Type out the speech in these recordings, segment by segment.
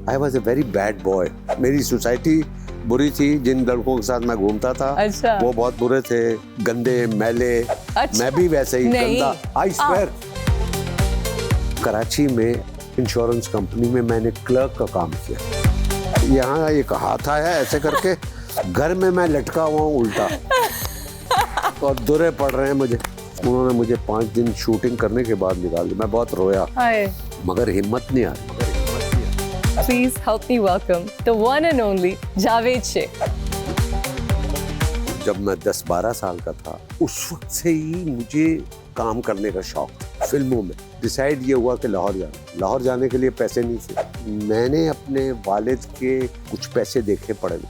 I was a very bad boy. मेरी society बुरी थी, जिन लड़कों के साथ मैं घूमता था अच्छा। वो बहुत बुरे थे, गंदे मैले। अच्छा। मैं भी वैसे ही नहीं। गंदा। I swear. कराची में इंश्योरेंस कंपनी में मैंने क्लर्क का काम किया। यहाँ एक हाथ आया ऐसे करके, घर में मैं लटका हुआ हूँ उल्टा और दुरे पड़ रहे हैं मुझे। उन्होंने मुझे 5 दिन शूटिंग करने के बाद निकाल दिया। मैं बहुत रोया, मगर हिम्मत नहीं आ रही। Please help me welcome the one and only Javed Sheikh. जब मैं 10-12 साल का था, उस वक्त से ही मुझे काम करने का शौक था फिल्मों में। डिसाइड ये हुआ कि लाहौर जाने के लिए पैसे नहीं थे। मैंने अपने वालिद के कुछ पैसे देखे पड़े में,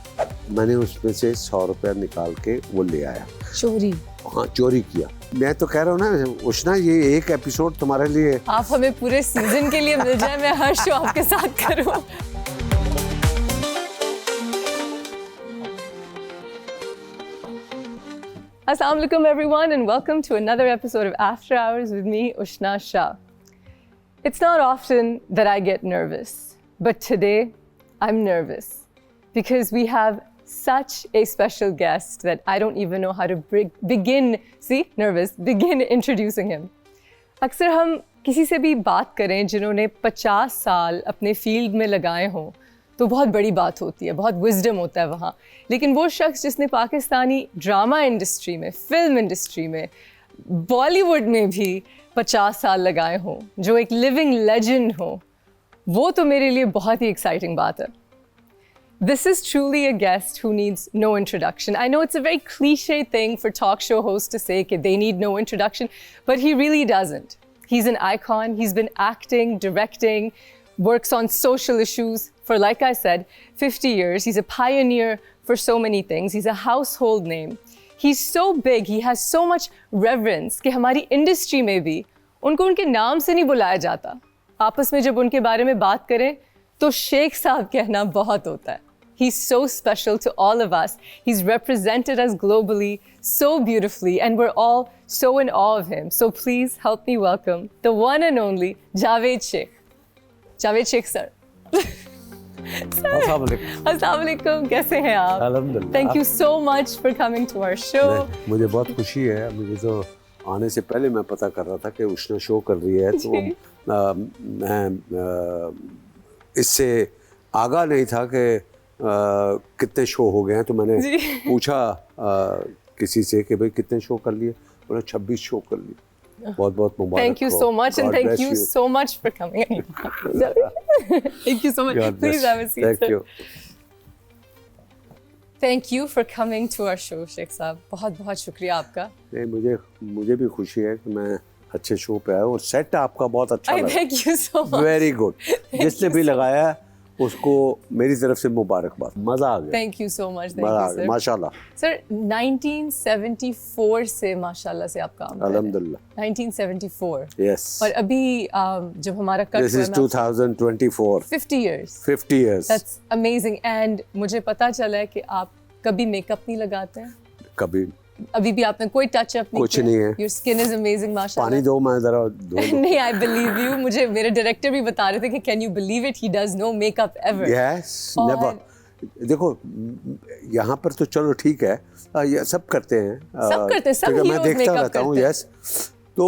मैंने उसमें से 100 रुपया निकाल के वो ले आया। चोरी? हाँ, चोरी किया। मैं तो कह रहा हूँ ना उष्णा, ये एक एपिसोड तुम्हारे लिए। आप हमें पूरे सीजन के लिए मिल जाए, मैं हर शो आपके साथ करूँ। Assalamu alaikum everyone and welcome to another episode of After Hours with me, Ushna Shah. It's not often that I get nervous, but today I'm nervous because we have such a special guest that I don't even know how to begin introducing him. अक्सर हम किसी से भी बात करें जिन्होंने 50 साल अपने फील्ड में लगाए हों तो बहुत बड़ी बात होती है, बहुत विजडम होता है वहाँ। लेकिन वो शख्स जिसने पाकिस्तानी ड्रामा इंडस्ट्री में, फिल्म इंडस्ट्री में, बॉलीवुड में भी 50 साल लगाए हों, जो एक लिविंग लेजेंड हो, वो तो मेरे लिए बहुत ही एक्साइटिंग बात है। This is truly a guest who needs no introduction. I know it's a very cliche thing for talk show hosts to say that they need no introduction, but he really doesn't. He's an icon. He's been acting, directing, works on social issues for, like I said, 50 years. He's a pioneer for so many things. He's a household name. He's so big, he has so much reverence कि हमारी industry में भी उनको उनके नाम से नहीं बुलाया जाता। आपस में जब उनके बारे में बात करें तो शेख साहब कहना बहुत होता है। He's so special to all of us. He's represented us globally so beautifully and we're all so in awe of him. So please help me welcome the one and only Javed Sheikh. Javed Sheikh sir. अस्सलाम वालेकुम, कैसे हैं आप? अल्हम्दुलिल्लाह। Thank you so much for coming to our show. मुझे बहुत खुशी है। मुझे तो आने से पहले मैं पता कर रहा था कि उष्णा शो कर रही है, तो मैं इससे आगाह नहीं था कि कितने शो हो गए हैं। तो मैंने पूछा किसी से कि भाई कितने शो कर लिए, बोला 26 शो कर लिए। बहुत बहुत मुबारक। Thank you so much and thank you so much for coming. Thank you so much. Please have a seat. Thank you. Thank you for coming to our show, Sheikh साहब। बहुत बहुत शुक्रिया आपका। नहीं, मुझे भी खुशी है कि मैं अच्छे शो पे आया और सेट आपका बहुत अच्छा लगा। Thank you so much. Very good. जिसने भी लगाया उसको मेरी तरफ से मुबारकबाद। मजा आ गया। Thank you so much. Thank you sir. माशाल्लाह। Sir 1974 से माशाल्लाह से आप काम कर रहे हैं। अल्हम्दुलिल्लाह। 1974. Yes. और अभी जब हमारा cut This is 2024. 50 years. 50 years. That's amazing. And मुझे पता चला है कि आप कभी मेकअप नहीं लगाते हैं। कभी। अभी भी आपने कोई टच अप नहीं कुछ नहीं है। Your skin is amazing माशाल्लाह। पानी दो, मैं जरा धो। नहीं, I believe you. मुझे मेरे डायरेक्टर भी बता रहे थे कि can you believe it? He does no makeup ever. Yes, never. देखो यहाँ पर तो चलो ठीक है, ये सब करते हैं। सब करते हैं, सब मैं देखता रहता हूँ। Yes. तो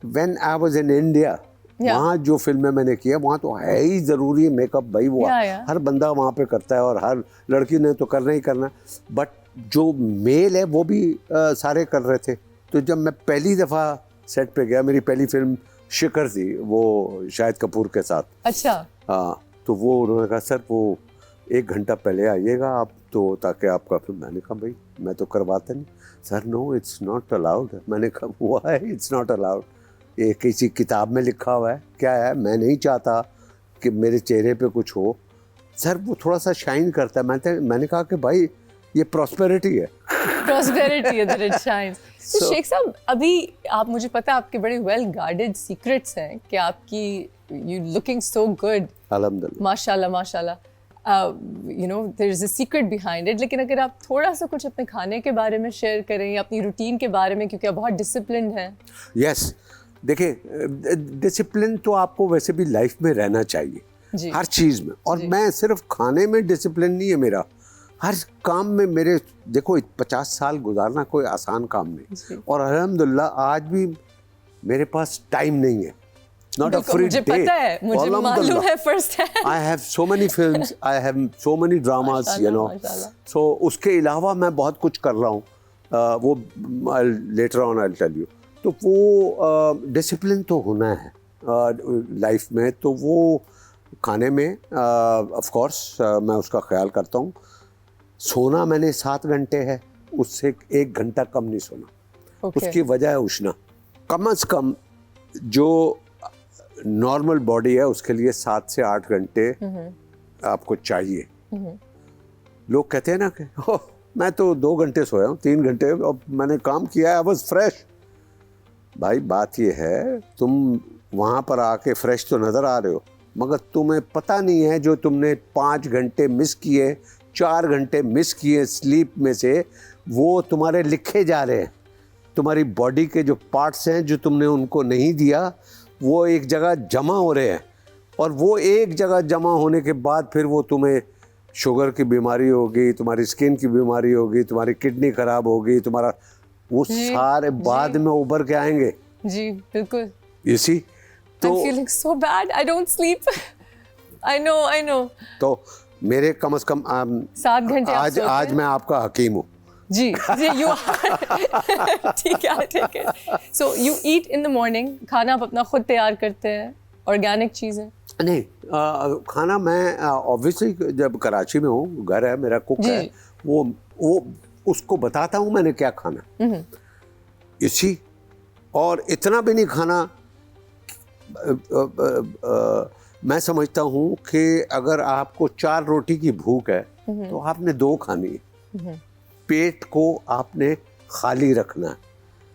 when I was in India, वहाँ जो फिल्में मैंने किया वहाँ तो है ही ज़रूरी है मेकअप भाई। वो हर बंदा वहाँ पे करता है और हर लड़की ने तो करना ही करना। बट जो मेल है वो भी सारे कर रहे थे। तो जब मैं पहली दफ़ा सेट पे गया, मेरी पहली फिल्म शिकर थी, वो शाहिद कपूर के साथ। अच्छा। हाँ, तो वो उन्होंने कहा सर वो 1 घंटा पहले आइएगा आप, तो ताकि आपका फिल्म। मैंने कहा भाई मैं तो करवाता नहीं। Sir no it's not allowed. मैंने कहा हुआ है इट्स नॉट अलाउड, ये किसी किताब में लिखा हुआ है क्या है? मैं नहीं चाहता कि मेरे चेहरे पे कुछ हो। सर वो थोड़ा सा शाइन करता है। मैंने कहा कि भाई ये प्रॉस्पेरिटी है। प्रॉस्पेरिटी है that it shines. तो शेख साहब अभी आप, मुझे पता है आपके बड़े वेल गार्डेड सीक्रेट्स हैं कि आपकी you looking so good. अल्हम्दुलिल्लाह। माशाल्लाह माशाल्लाह। You know there is a secret behind it. लेकिन अगर आप थोड़ा सा कुछ अपने खाने के बारे में शेयर करें या अपनी रूटीन के बारे में, क्योंकि आप बहुत डिसिप्लिन्ड हैं। Yes. देखिए डिसिप्लिन तो आपको वैसे भी लाइफ में रहना चाहिए। जी। हर चीज़ में। और मैं सिर्फ खाने में डिसिप्लिन नहीं है मेरा, हर काम में मेरे, देखो 50 साल गुजारना कोई आसान काम नहीं, और अल्हम्दुलिल्लाह आज भी मेरे पास टाइम नहीं है। Not a free मुझे day. पता है, मुझे मालूम है first hand. I have so many films, I have so many dramas, you know. So उसके अलावा मैं बहुत कुछ कर रहा हूँ, वो later on I'll tell you. तो वो डिसिप्लिन तो होना है लाइफ में, तो वो खाने में ऑफ कोर्स मैं उसका ख्याल करता हूँ। सोना मैंने 7 घंटे है, उससे 1 घंटा कम नहीं सोना। उसकी वजह है उष्णा। कम से कम जो नॉर्मल बॉडी है उसके लिए 7 से 8 घंटे आपको चाहिए। लोग कहते हैं ना कि मैं तो 2 घंटे सोया हूँ, 3 घंटे, अब मैंने काम किया है, आई वाज फ्रेश। भाई बात ये है, तुम वहाँ पर आके फ्रेश तो नज़र आ रहे हो, मगर तुम्हें पता नहीं है जो तुमने 5 घंटे मिस किए, 4 घंटे मिस किए स्लीप में से, वो तुम्हारे लिखे जा रहे हैं। तुम्हारी बॉडी के जो पार्ट्स हैं जो तुमने उनको नहीं दिया, वो एक जगह जमा हो रहे हैं, और वो एक जगह जमा होने के बाद फिर वो तुम्हें शुगर की बीमारी होगी, तुम्हारी स्किन की बीमारी होगी, तुम्हारी किडनी खराब होगी, तुम्हारा वो सारे बाद में उभर के आएंगे। जी बिल्कुल। You see? तो I'm feeling so bad. I don't sleep. I know. तो मेरे कम से कम 7 घंटे आज मैं आपका हकीम हूँ। जी you are. ठीक है। So you eat in the morning. खाना आप अपना खुद तैयार करते हैं, ऑर्गेनिक चीज़ें? नहीं, खाना मैं ऑब्वियसली जब कराची में हूँ, घर है मेरा, कुक है, वो उसको बताता हूँ मैंने क्या खाना, इसी, और इतना भी नहीं खाना। मैं समझता हूँ कि अगर आपको 4 रोटी की भूख है तो आपने 2 खानी है। पेट को आपने खाली रखना है।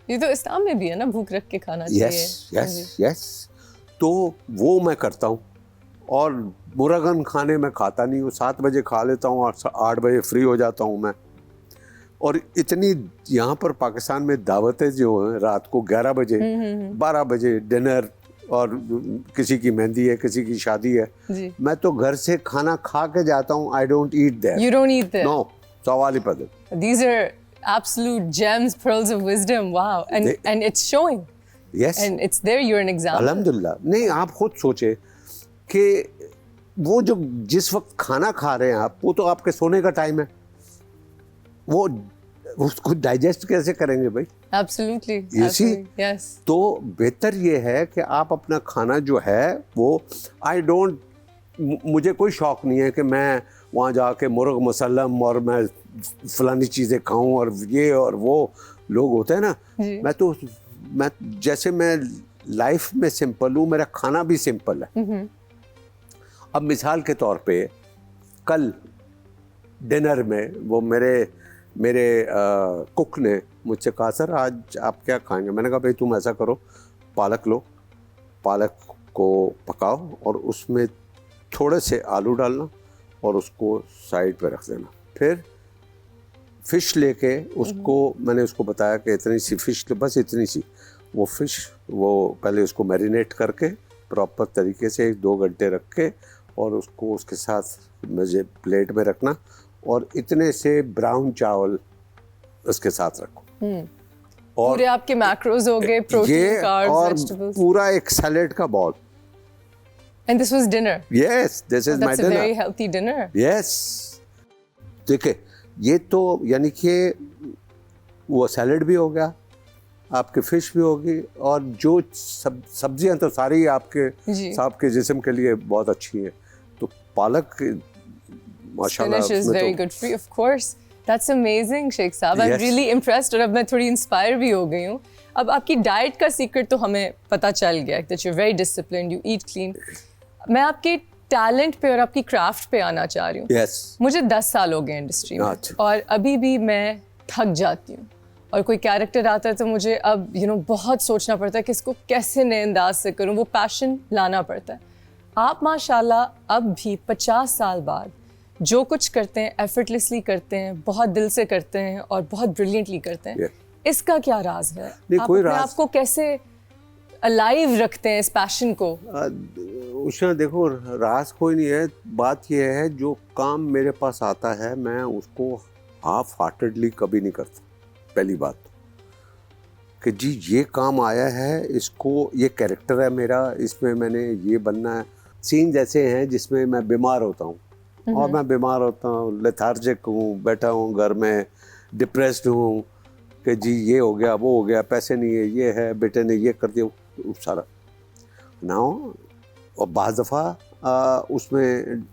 ये तो इस्लाम में भी है ना, भूख रख के खाना चाहिए। यस। तो वो मैं करता हूँ, और मुर्गन खाने में खाता नहीं हूँ, 7 बजे खा लेता हूँ और 8 बजे फ्री हो जाता हूँ मैं। और इतनी यहाँ पर पाकिस्तान में दावतें जो हैं रात को 11 बजे 12 बजे डिनर, और किसी की मेहंदी है, किसी की शादी है, मैं तो घर से खाना खा के जाता हूँ। I don't eat there. You don't eat there? No, सवाल ही पैदा। These are absolute gems, pearls of wisdom. Wow, and it's showing. Yes. And it's there. You're an example. अल्हम्दुलिल्लाह। नहीं, आप खुद सोचे कि वो जो जिस वक्त खाना खा रहे हैं आप, वो तो आपके सोने का टाइम है, वो उसको डाइजेस्ट कैसे करेंगे भाई? Absolutely. You see? Yes. तो बेहतर ये है कि आप अपना खाना जो है वो, मुझे कोई शौक नहीं है कि मैं वहाँ जाके मुर्ग मुसल्लम और मैं फलानी चीज़ें खाऊं, और ये और वो लोग होते हैं ना। मैं जैसे मैं लाइफ में सिंपल हूँ, मेरा खाना भी सिंपल है। अब मिसाल के तौर पे कल डिनर में वो मेरे कुक ने मुझसे कहा, सर आज आप क्या खाएंगे? मैंने कहा भाई तुम ऐसा करो, पालक लो, पालक को पकाओ और उसमें थोड़े से आलू डालना और उसको साइड पे रख देना। फिर फ़िश लेके उसको, मैंने उसको बताया कि इतनी सी फ़िश, बस इतनी सी वो फ़िश, वो पहले उसको मैरिनेट करके प्रॉपर तरीके से 1-2 घंटे रख के, और उसको उसके साथ मुझे प्लेट में रखना, और इतने से ब्राउन चावल उसके साथ रखो। और पूरे आपके मैक्रोज हो गए, प्रोटीन, कार्ब्स, वेजिटेबल्स, पूरा एक सैलेड का ball. And this was dinner. Yes, this is my dinner. That's a very healthy dinner. Yes. देखिए, ये तो यानी कि वो सैलेड भी हो गया, आपके फिश भी होगी, और जो सब्जियां तो सारी आपके जिस्म के लिए बहुत अच्छी हैं। तो पालक माशाल्लाह, spinach is very good for you, of course. That's amazing, Sheikh साहब. I'm really impressed, और अब मैं थोड़ी इंस्पायर भी हो गई हूँ। अब आपकी डाइट का सीक्रेट तो हमें पता चल गया that you're very disciplined, you eat clean. मैं आपके टैलेंट पे और आपकी क्राफ्ट पे आना चाह रही हूँ। yes. मुझे 10 साल हो गए इंडस्ट्री में, और अभी भी मैं थक जाती हूँ, और कोई कैरेक्टर आता है तो मुझे अब बहुत सोचना पड़ता है कि इसको कैसे नए अंदाज से करूँ, वो पैशन लाना पड़ता है। आप माशाल्लाह अब भी 50 साल बाद जो कुछ करते हैं एफर्टलेसली करते हैं, बहुत दिल से करते हैं और बहुत ब्रिलियंटली करते हैं। इसका क्या राज है? कोई राज आपको कैसे अलाइव रखते हैं इस पैशन को? उषा देखो, राज कोई नहीं है, बात यह है जो काम मेरे पास आता है मैं उसको हाफ हार्टेडली कभी नहीं करता। पहली बात कि जी ये काम आया है, इसको, ये कैरेक्टर है मेरा, इसमें मैंने ये बनना है। सीन ऐसे हैं जिसमें मैं बीमार होता हूँ और मैं बीमार होता हूँ, लेथार्जिक हूँ, बैठा हूँ घर में, डिप्रेस्ड हूँ कि जी ये हो गया, वो हो गया, पैसे नहीं है, ये है, बेटे ने ये कर दिया, सारा ना हो। और बाज़ दफ़ा उसमें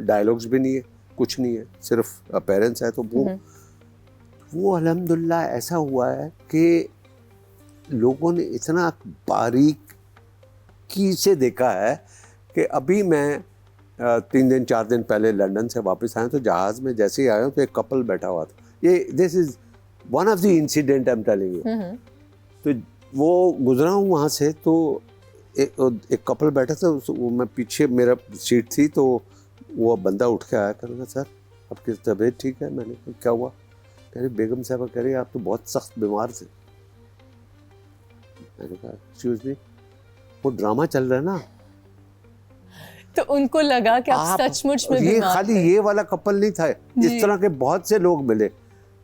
डायलॉग्स भी नहीं है, कुछ नहीं है, सिर्फ अपीयरेंस है। तो वो अल्हम्दुलिल्लाह ऐसा हुआ है कि लोगों ने इतना बारीकी से देखा है कि अभी मैं 3 दिन 4 दिन पहले लंदन से वापस आया तो जहाज़ में जैसे ही आया हूँ तो एक कपल बैठा हुआ था। ये this is one of the incident I am telling you. तो वो गुजरा हूँ वहाँ से तो एक कपल बैठा था, वो मैं पीछे, मेरा सीट थी, तो वो बंदा उठ के आया, कह रहा सर आपकी तबीयत ठीक है? मैंने कहा क्या हुआ? कह रही बेगम साहबा कह रही आप तो बहुत सख्त बीमार थे। मैंने कहा एक्सक्यूज मी, वो ड्रामा चल रहा है ना। तो उनको लगा कि आप सचमुच में ये खाली ये वाला कपल नहीं था, इस तरह के बहुत से लोग मिले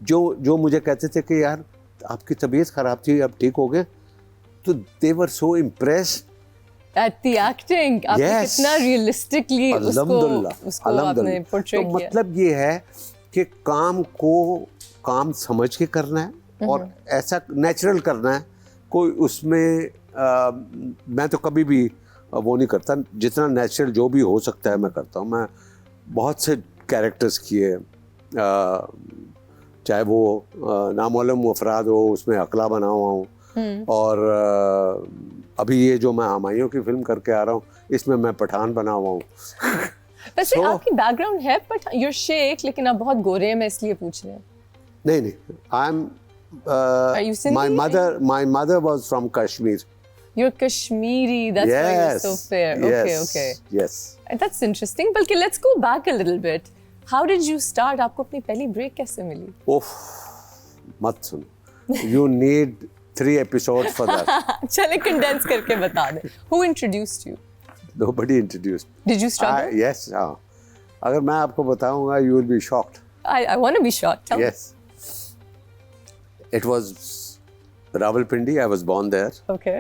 जो मुझे कहते थे कि यार आपकी तबीयत खराब थी, अब ठीक हो गए। तो they were so impressed at the acting, आपने कितना रियलिस्टिकली उसको आपने पोर्ट्रे किया। मतलब ये है कि काम को काम समझ के करना है और ऐसा नेचुरल करना है। कोई उसमें मैं तो कभी भी वो नहीं करता, जितना नेचुरल जो भी हो सकता है मैं करता हूँ। मैं बहुत से कैरेक्टर्स किए, चाहे वो नामालूम अफराद हो, उसमें अकला बना हुआ हूँ, और अभी ये जो मैं हमायूं की फिल्म करके आ रहा हूँ इसमें मैं पठान बना हुआ हूँ। वैसे आपकी बैकग्राउंड है बट you're शेख, लेकिन आप बहुत गोरे हैं, मैं इसलिए पूछ रही हूँ। नहीं, my mother was from Kashmir. You're Kashmiri, that's why you're so fair. Okay. Yes. That's interesting. बल्कि let's go back a little bit. How did you start? आपको अपनी पहली ब्रेक कैसे मिली? ओफ, मत सुन। You need 3 episodes for that. चले condense करके बता दे. Who introduced you? Nobody introduced. Did you struggle? Yes. हाँ. अगर मैं आपको बताऊंगा, you will be shocked. I want to be shocked. Tell yes. Me. It was Rawalpindi. I was born there. Okay.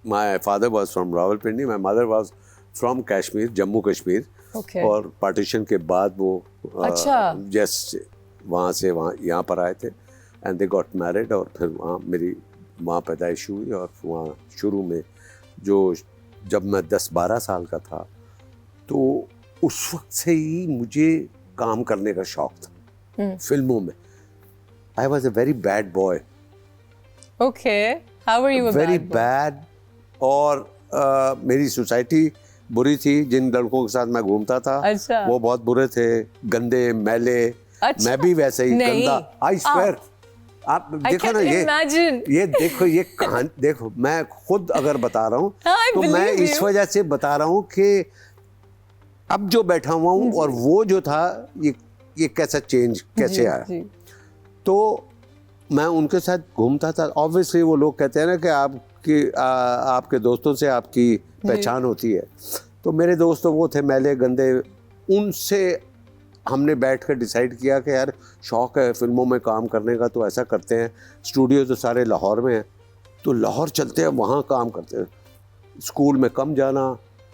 My father was from Rawalpindi. My mother was from Kashmir, Jammu Kashmir. Okay. और partition के बाद वो just वहाँ से यहाँ पर आए थे एंड दे गॉट मैरिड। और फिर वहाँ मेरी वहाँ पैदाइश हुई और वहाँ शुरू में जब मैं 10-12 साल का था तो उस वक्त से ही मुझे काम करने का शौक था फिल्मों में। I was a very bad boy. Okay, how were you? Very bad. और मेरी सोसाइटी बुरी थी, जिन लड़कों के साथ मैं घूमता था वो बहुत बुरे थे, गंदे, मैले। मैं भी वैसे ही गंदा। I swear. आप देखो ना, ये देखो, ये कहानी देखो, मैं खुद अगर बता रहा हूँ तो मैं इस वजह से बता रहा हूँ कि अब जो बैठा हुआ हूँ और वो जो था, ये कैसा चेंज कैसे आया। तो मैं उनके साथ घूमता था। ऑब्वियसली वो लोग कहते हैं ना कि आपके दोस्तों से आपकी पहचान होती है। तो मेरे दोस्त तो वो थे मैले, गंदे। उनसे हमने बैठ कर डिसाइड किया कि यार शौक़ है फिल्मों में काम करने का, तो ऐसा करते हैं। स्टूडियो तो सारे लाहौर में हैं, तो लाहौर चलते हैं, वहाँ काम करते हैं। स्कूल में कम जाना,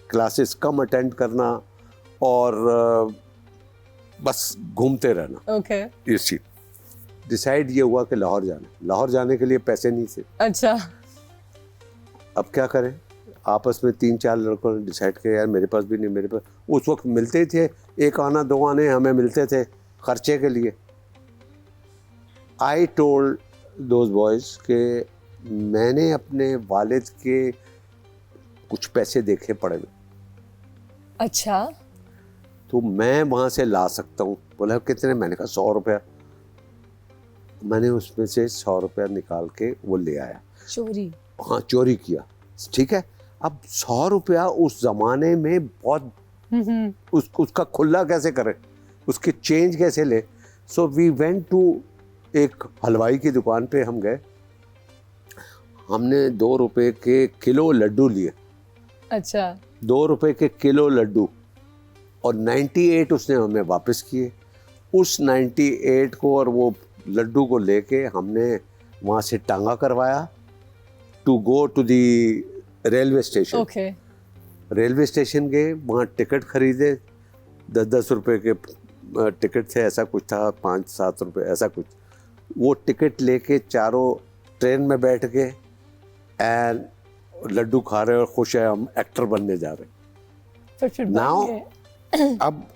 क्लासेस कम अटेंड करना और बस घूमते रहना। ओके। इसी डिसाइड ये हुआ कि लाहौर जाने के लिए पैसे नहीं थे। अच्छा। अब क्या करें, आपस में 3-4 लड़कों ने डिसाइड किया यार मेरे पास भी नहीं, मेरे पास उस वक्त मिलते थे 1 आना 2 आने हमें मिलते थे खर्चे के लिए। आई टोल्ड दोज बॉयज़ कि मैंने अपने वालिद के कुछ पैसे देखे पड़े में। अच्छा। तो मैं वहाँ से ला सकता हूँ। बोला कितने? मैंने कहा 100 रुपया। मैंने उसमें से 100 रुपया निकाल के वो ले आया। चोरी? हाँ, चोरी किया। ठीक है। अब 100 रुपया उस जमाने में बहुत, उसका खुला कैसे करें, उसके चेंज कैसे ले। सो वी वेंट टू एक हलवाई की दुकान पे हम गए। हमने 2 रुपए के किलो लड्डू लिए। अच्छा। 2 रुपए के किलो लड्डू, और 98 उसने हमें वापस किए। उस 98 को और वो लड्डू को लेके हमने वहाँ से टांगा करवाया to go to the railway station. Okay. Railway station गए, वहाँ टिकट खरीदे, 10-10 रुपए के टिकट थे, ऐसा कुछ था, 5-7 रुपए ऐसा कुछ। वो टिकट लेके चारों ट्रेन में बैठ के एंड लड्डू खा रहे और खुश है, हम एक्टर बनने जा रहे हैं। नाउ अब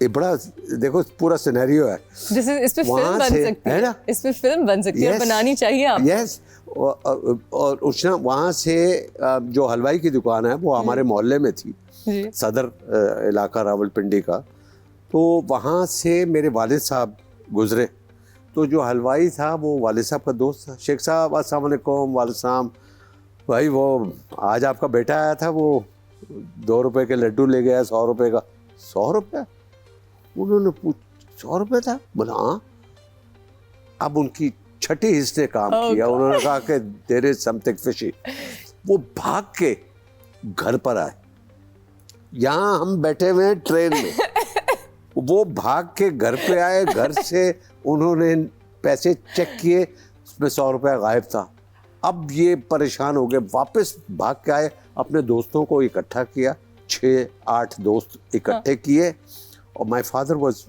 ये बड़ा देखो पूरा सिनेरियो है। इस पे फिल्म बन सकती है, इस पे फिल्म बन सकती है, बनानी चाहिए आप। यस। और उसने वहाँ से जो हलवाई की दुकान है वो हमारे मोहल्ले में थी, सदर इलाका रावलपिंडी का। तो वहाँ से मेरे वालिद साहब गुजरे, तो जो हलवाई था वो वालिद साहब का दोस्त था। शेख साहब अस्सलाम वालेकुम। वालिद साहब, भाई वो आज आपका बेटा आया था, वो 2 रुपए के लड्डू ले गया 100 रुपए का। 100 रुपये? उन्होंने पूछ 100 रुपये था? बोला हाँ। अब उनकी छठी हिस्से काम किया। उन्होंने कहा कि देयर इज समथिंग फिशी। वो भाग के घर पर आए, यहाँ हम बैठे हुए हैं ट्रेन में, वो भाग के घर पे आए। घर से उन्होंने पैसे चेक किए, उसमें 100 रुपया गायब था। अब ये परेशान हो गए, वापस भाग के आए, अपने दोस्तों को इकट्ठा किया, 6-8 दोस्त इकट्ठे किए। और माय फादर वाज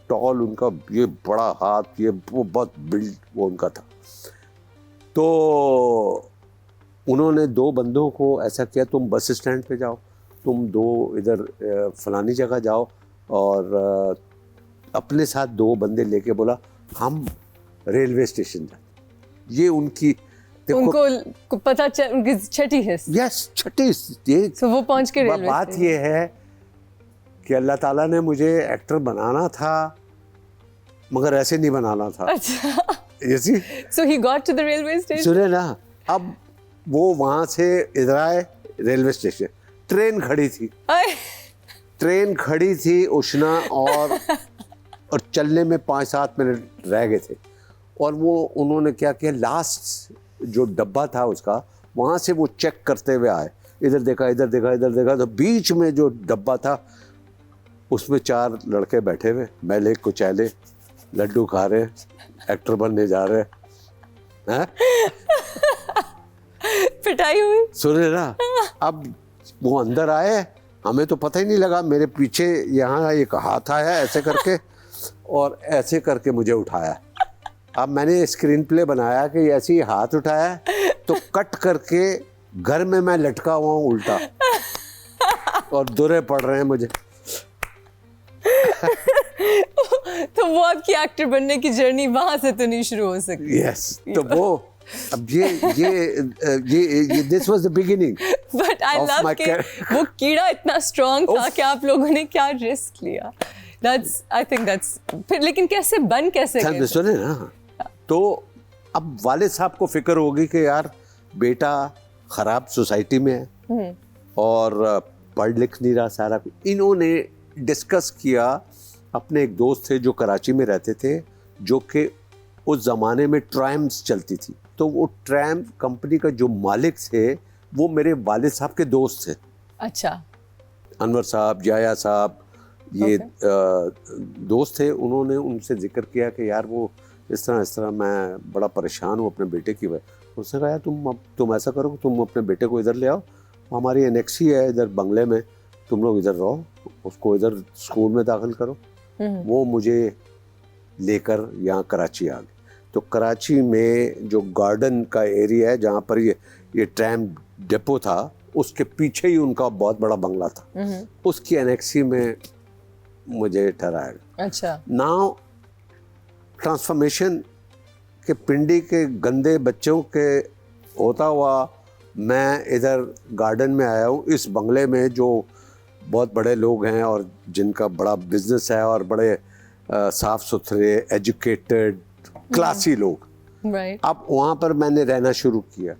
टॉल, उनका ये बड़ा हाथ, ये वो बहुत बिल्ड वो उनका था। तो उन्होंने 2 बंदों को ऐसा किया, तुम बस स्टैंड पे जाओ, तुम 2 इधर फलानी जगह जाओ, और अपने साथ 2 बंदे लेके बोला हम रेलवे स्टेशन जाते। ये उनकी उनको पता चल, उनकी छठी हिस्स। यस, छठी हिस्स। तो वो पहुंच के रेलवे। बात ये है कि अल्लाह ताला ने मुझे एक्टर बनाना था, मगर ऐसे नहीं बनाना था। अच्छा। You see? So he got to the railway station. सुने ना, अब वो वहाँ से इधर आए रेलवे स्टेशन, ट्रेन खड़ी थी। ट्रेन खड़ी थी उष्णा, और चलने में 5-7 मिनट रह गए थे। और वो उन्होंने क्या किया, लास्ट जो डब्बा था उसका, वहाँ से वो चेक करते हुए आए, इधर देखा इधर देखा इधर देखा, तो बीच में जो डब्बा था उसमें 4 लड़के बैठे हुए, मैले कुचैले, लड्डू खा रहे, एक्टर बनने जा रहे हैं। पिटाई हुई। सुने ना, अब वो अंदर आए, हमें तो पता ही नहीं लगा, मेरे पीछे यहाँ एक हाथ आया ऐसे करके, और ऐसे करके मुझे उठाया। अब मैंने स्क्रीन प्ले बनाया कि ऐसे ही हाथ उठाया तो कट करके घर में मैं लटका हुआ हूँ उल्टा, और दुरे पड़ रहे हैं मुझे। तो वो आपकी एक्टर बनने की जर्नी वहां से तो नहीं शुरू हो सकती। यस, तो वो अब ये this was the beginning. But I love कि वो कीड़ा इतना स्ट्रॉन्ग था कि आप लोगों ने क्या रिस्क लिया। दैट्स, आई थिंक दैट्स, फिर लेकिन कैसे गए? सुने ना, तो अब वाले साहब को फिक्र होगी कि यार बेटा खराब सोसाइटी में है और पढ़ लिख नहीं रहा सारा कुछ। इन्होंने डिस्कस किया, अपने एक दोस्त थे जो कराची में रहते थे, जो कि उस ज़माने में ट्रैम्स चलती थी, तो वो ट्रैम कंपनी का जो मालिक थे वो मेरे वालिद साहब के दोस्त थे। अच्छा। अनवर साहब, जाया साहब, ये दोस्त थे। उन्होंने उनसे जिक्र किया कि यार वो इस तरह मैं बड़ा परेशान हूँ अपने बेटे की वजह। उसने कहा यार तुम ऐसा करो, तुम अपने बेटे को इधर ले आओ, हमारी एनेक्सी है इधर बंगले में, तुम लोग इधर रहो, उसको इधर स्कूल में दाखिल करो। वो मुझे लेकर यहाँ कराची आ गए। तो कराची में जो गार्डन का एरिया है जहाँ पर ये ट्रैम डिपो था, उसके पीछे ही उनका बहुत बड़ा बंगला था, उसकी एनेक्सी में मुझे ठहराया गया। अच्छा। नाउ ट्रांसफॉर्मेशन के पिंडी के गंदे बच्चों के होता हुआ मैं इधर गार्डन में आया हूँ, इस बंगले में जो बहुत बड़े लोग हैं और जिनका बड़ा बिजनेस है और बड़े साफ सुथरे एजुकेटेड क्लासी लोग। Right. अब वहाँ पर मैंने रहना शुरू किया,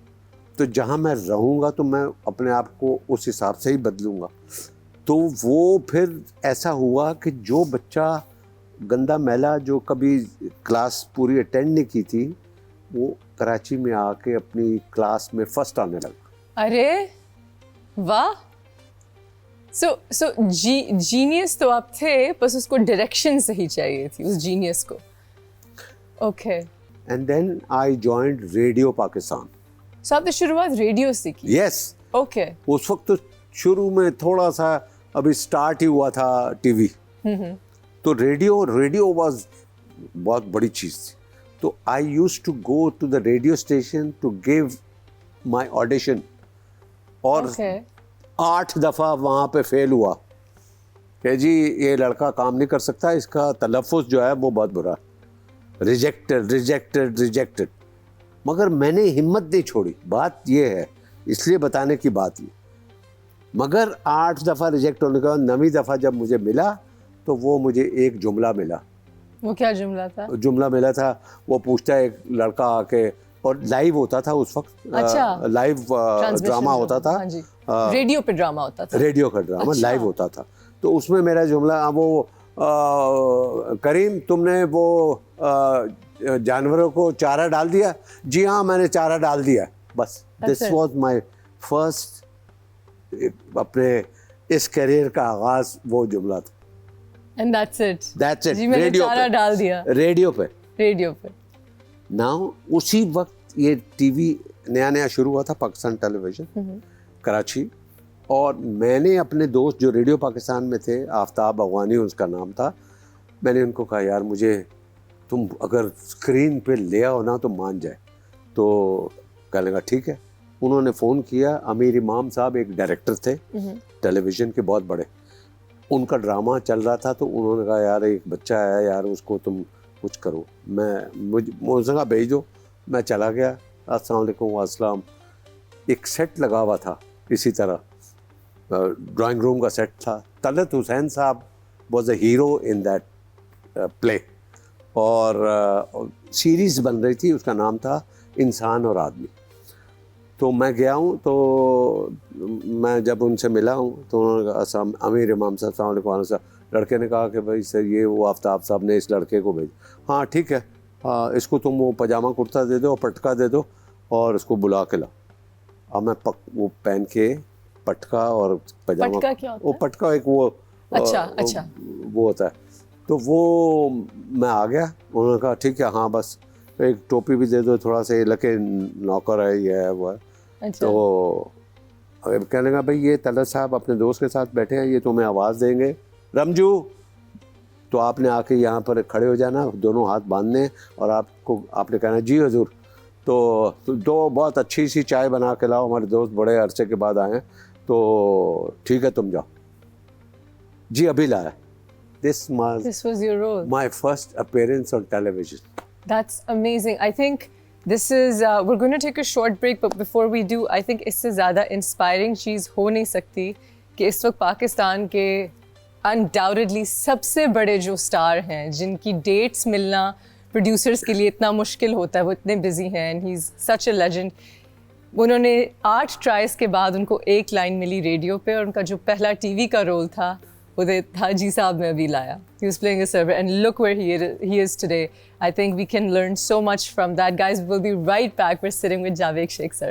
तो जहाँ मैं रहूँगा तो मैं अपने आप को उस हिसाब से ही बदलूँगा। तो वो फिर ऐसा हुआ कि जो बच्चा गंदा मैला जो कभी क्लास पूरी अटेंड नहीं की थी, वो कराची में आके अपनी क्लास में फर्स्ट आने लगा। अरे वाह, सो जीनियस तो आप थे, बस उसको डायरेक्शन सही चाहिए थी उस जीनियस को। Okay. And then I joined radio Pakistan. So आपने शुरुआत रेडियो से की? यस। ओके। उस वक्त तो शुरू में थोड़ा सा अभी स्टार्ट ही हुआ था टीवी, तो रेडियो वाज बहुत बड़ी चीज़ थी। तो I used to go to the radio station to give my audition, और 8 दफ़ा वहाँ पे फेल हुआ कि जी ये लड़का काम नहीं कर सकता, इसका तलफ़ुज़ जो है वो बहुत बुरा, रिजेक्टेड। मगर मैंने हिम्मत नहीं छोड़ी, बात ये है, इसलिए बताने की बात ये। मगर 8 दफ़ा रिजेक्ट होने के बाद 9वीं दफ़ा जब मुझे मिला तो वो मुझे एक जुमला मिला। वो क्या जुमला था? जुमला मिला था, वो पूछता है एक लड़का आके, और लाइव होता था उस वक्त। अच्छा। लाइव ड्रामा होता था। हाँ जी। रेडियो पे ड्रामा होता था। रेडियो का ड्रामा लाइव होता था। तो उसमें मेरा जुमला वो करीम तुमने वो जानवरों को चारा डाल दिया? जी हाँ मैंने चारा डाल दिया। बस दिस वाज माय फर्स्ट, अपने इस करियर का आगाज वो जुमला था। And that's it. जी मैंने चारा डाल दिया। रेडियो पे। नाउ उसी वक्त ये टीवी नया शुरू हुआ था, पाकिस्तान टेलीविजन कराची, और मैंने अपने दोस्त जो रेडियो पाकिस्तान में थे, आफ्ताब अगवानी उसका नाम था, मैंने उनको कहा यार मुझे तुम अगर स्क्रीन पे ले आओ ना तो मान जाए। तो कहने लगा ठीक है। उन्होंने फ़ोन किया, अमीर इमाम साहब एक डायरेक्टर थे टेलीविज़न के बहुत बड़े, उनका ड्रामा चल रहा था, तो उन्होंने कहा यार एक बच्चा है यार, उसको तुम कुछ करो। मुझे कहा भेजो। मैं चला गया, अस्सलाम वालेकुम वास्सलाम। एक सेट लगा हुआ था इसी तरह, ड्राइंग रूम का सेट था। तलत हुसैन साहब was a hero in that play, और सीरीज़ बन रही थी, उसका नाम था इंसान और आदमी। तो मैं गया हूँ, तो मैं जब उनसे मिला हूँ तो उन्होंने कहा अमीर इमाम साहब अस्सलाम वालेकुम। लड़के ने कहा कि भाई सर ये वो आफ्ताब साहब ने इस लड़के को भेजा। हाँ ठीक है, इसको तुम वो पजामा कुर्ता दे दो और पटका दे दो और इसको बुला के लाओ। अब मैं वो पहन के पटका और पजामा। पटका क्या होता है? वो पटका एक वो अच्छा वो होता है। तो वो मैं आ गया, उन्होंने कहा ठीक है हाँ बस एक टोपी भी दे दो, थोड़ा सा ये लगे नौकर है ये है वो है। अच्छा। तो कहने लगा भाई ये तलत साहब अपने दोस्त के साथ बैठे हैं, ये तुम्हें आवाज़ देंगे, रमजू तो आपने आके यहाँ पर खड़े हो जाना, दोनों हाथ बांधने, और आपने कहना जी हजूर। तो दो बहुत अच्छी सी चाय बना के लाओ, हमारे दोस्त बड़े अरसे के बाद आए हैं, तो ठीक है तुम जाओ। जी अभी लाया। This was your role. My first appearance on television. That's amazing. I think this is we're going to take a short break, but before we do, I think इससे ज़्यादा inspiring चीज़ हो नहीं सकती कि इस वक्त पाकिस्तान के undoubtedly सबसे बड़े जो स्टार हैं, जिनकी डेट्स मिलना प्रोड्यूसर्स के लिए इतना मुश्किल होता है, वो इतने बिजी हैं, and he's such a legend. उन्होंने 8 ट्राइज के बाद उनको एक लाइन मिली रेडियो पे, और उनका जो पहला टीवी का रोल था उदय हाजी साहब में अभी लाया. He was playing a server, and look where he is today. I think we can learn so much from that. Guys, we'll be right back. We're sitting with Javed Sheikh sir.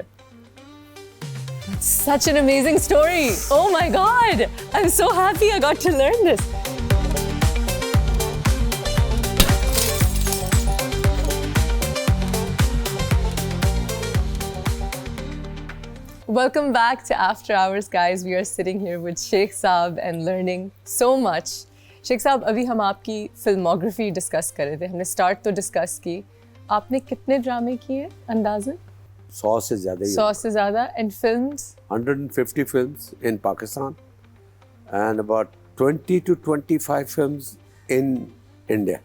That's such an amazing story. Oh my God. I'm so happy I got to learn this. Welcome back to After Hours, guys. We are sitting here with Sheikh Saab and learning so much. Sheikh Saab, अभी हम आपकी filmography discuss कर रहे थे. हमने start तो discuss की. आपने कितने ड्रामे किए अंदाज़न? 100 से ज़्यादा. 100 से ज़्यादा. And films? 150 films in Pakistan and about 20 to 25 films in India.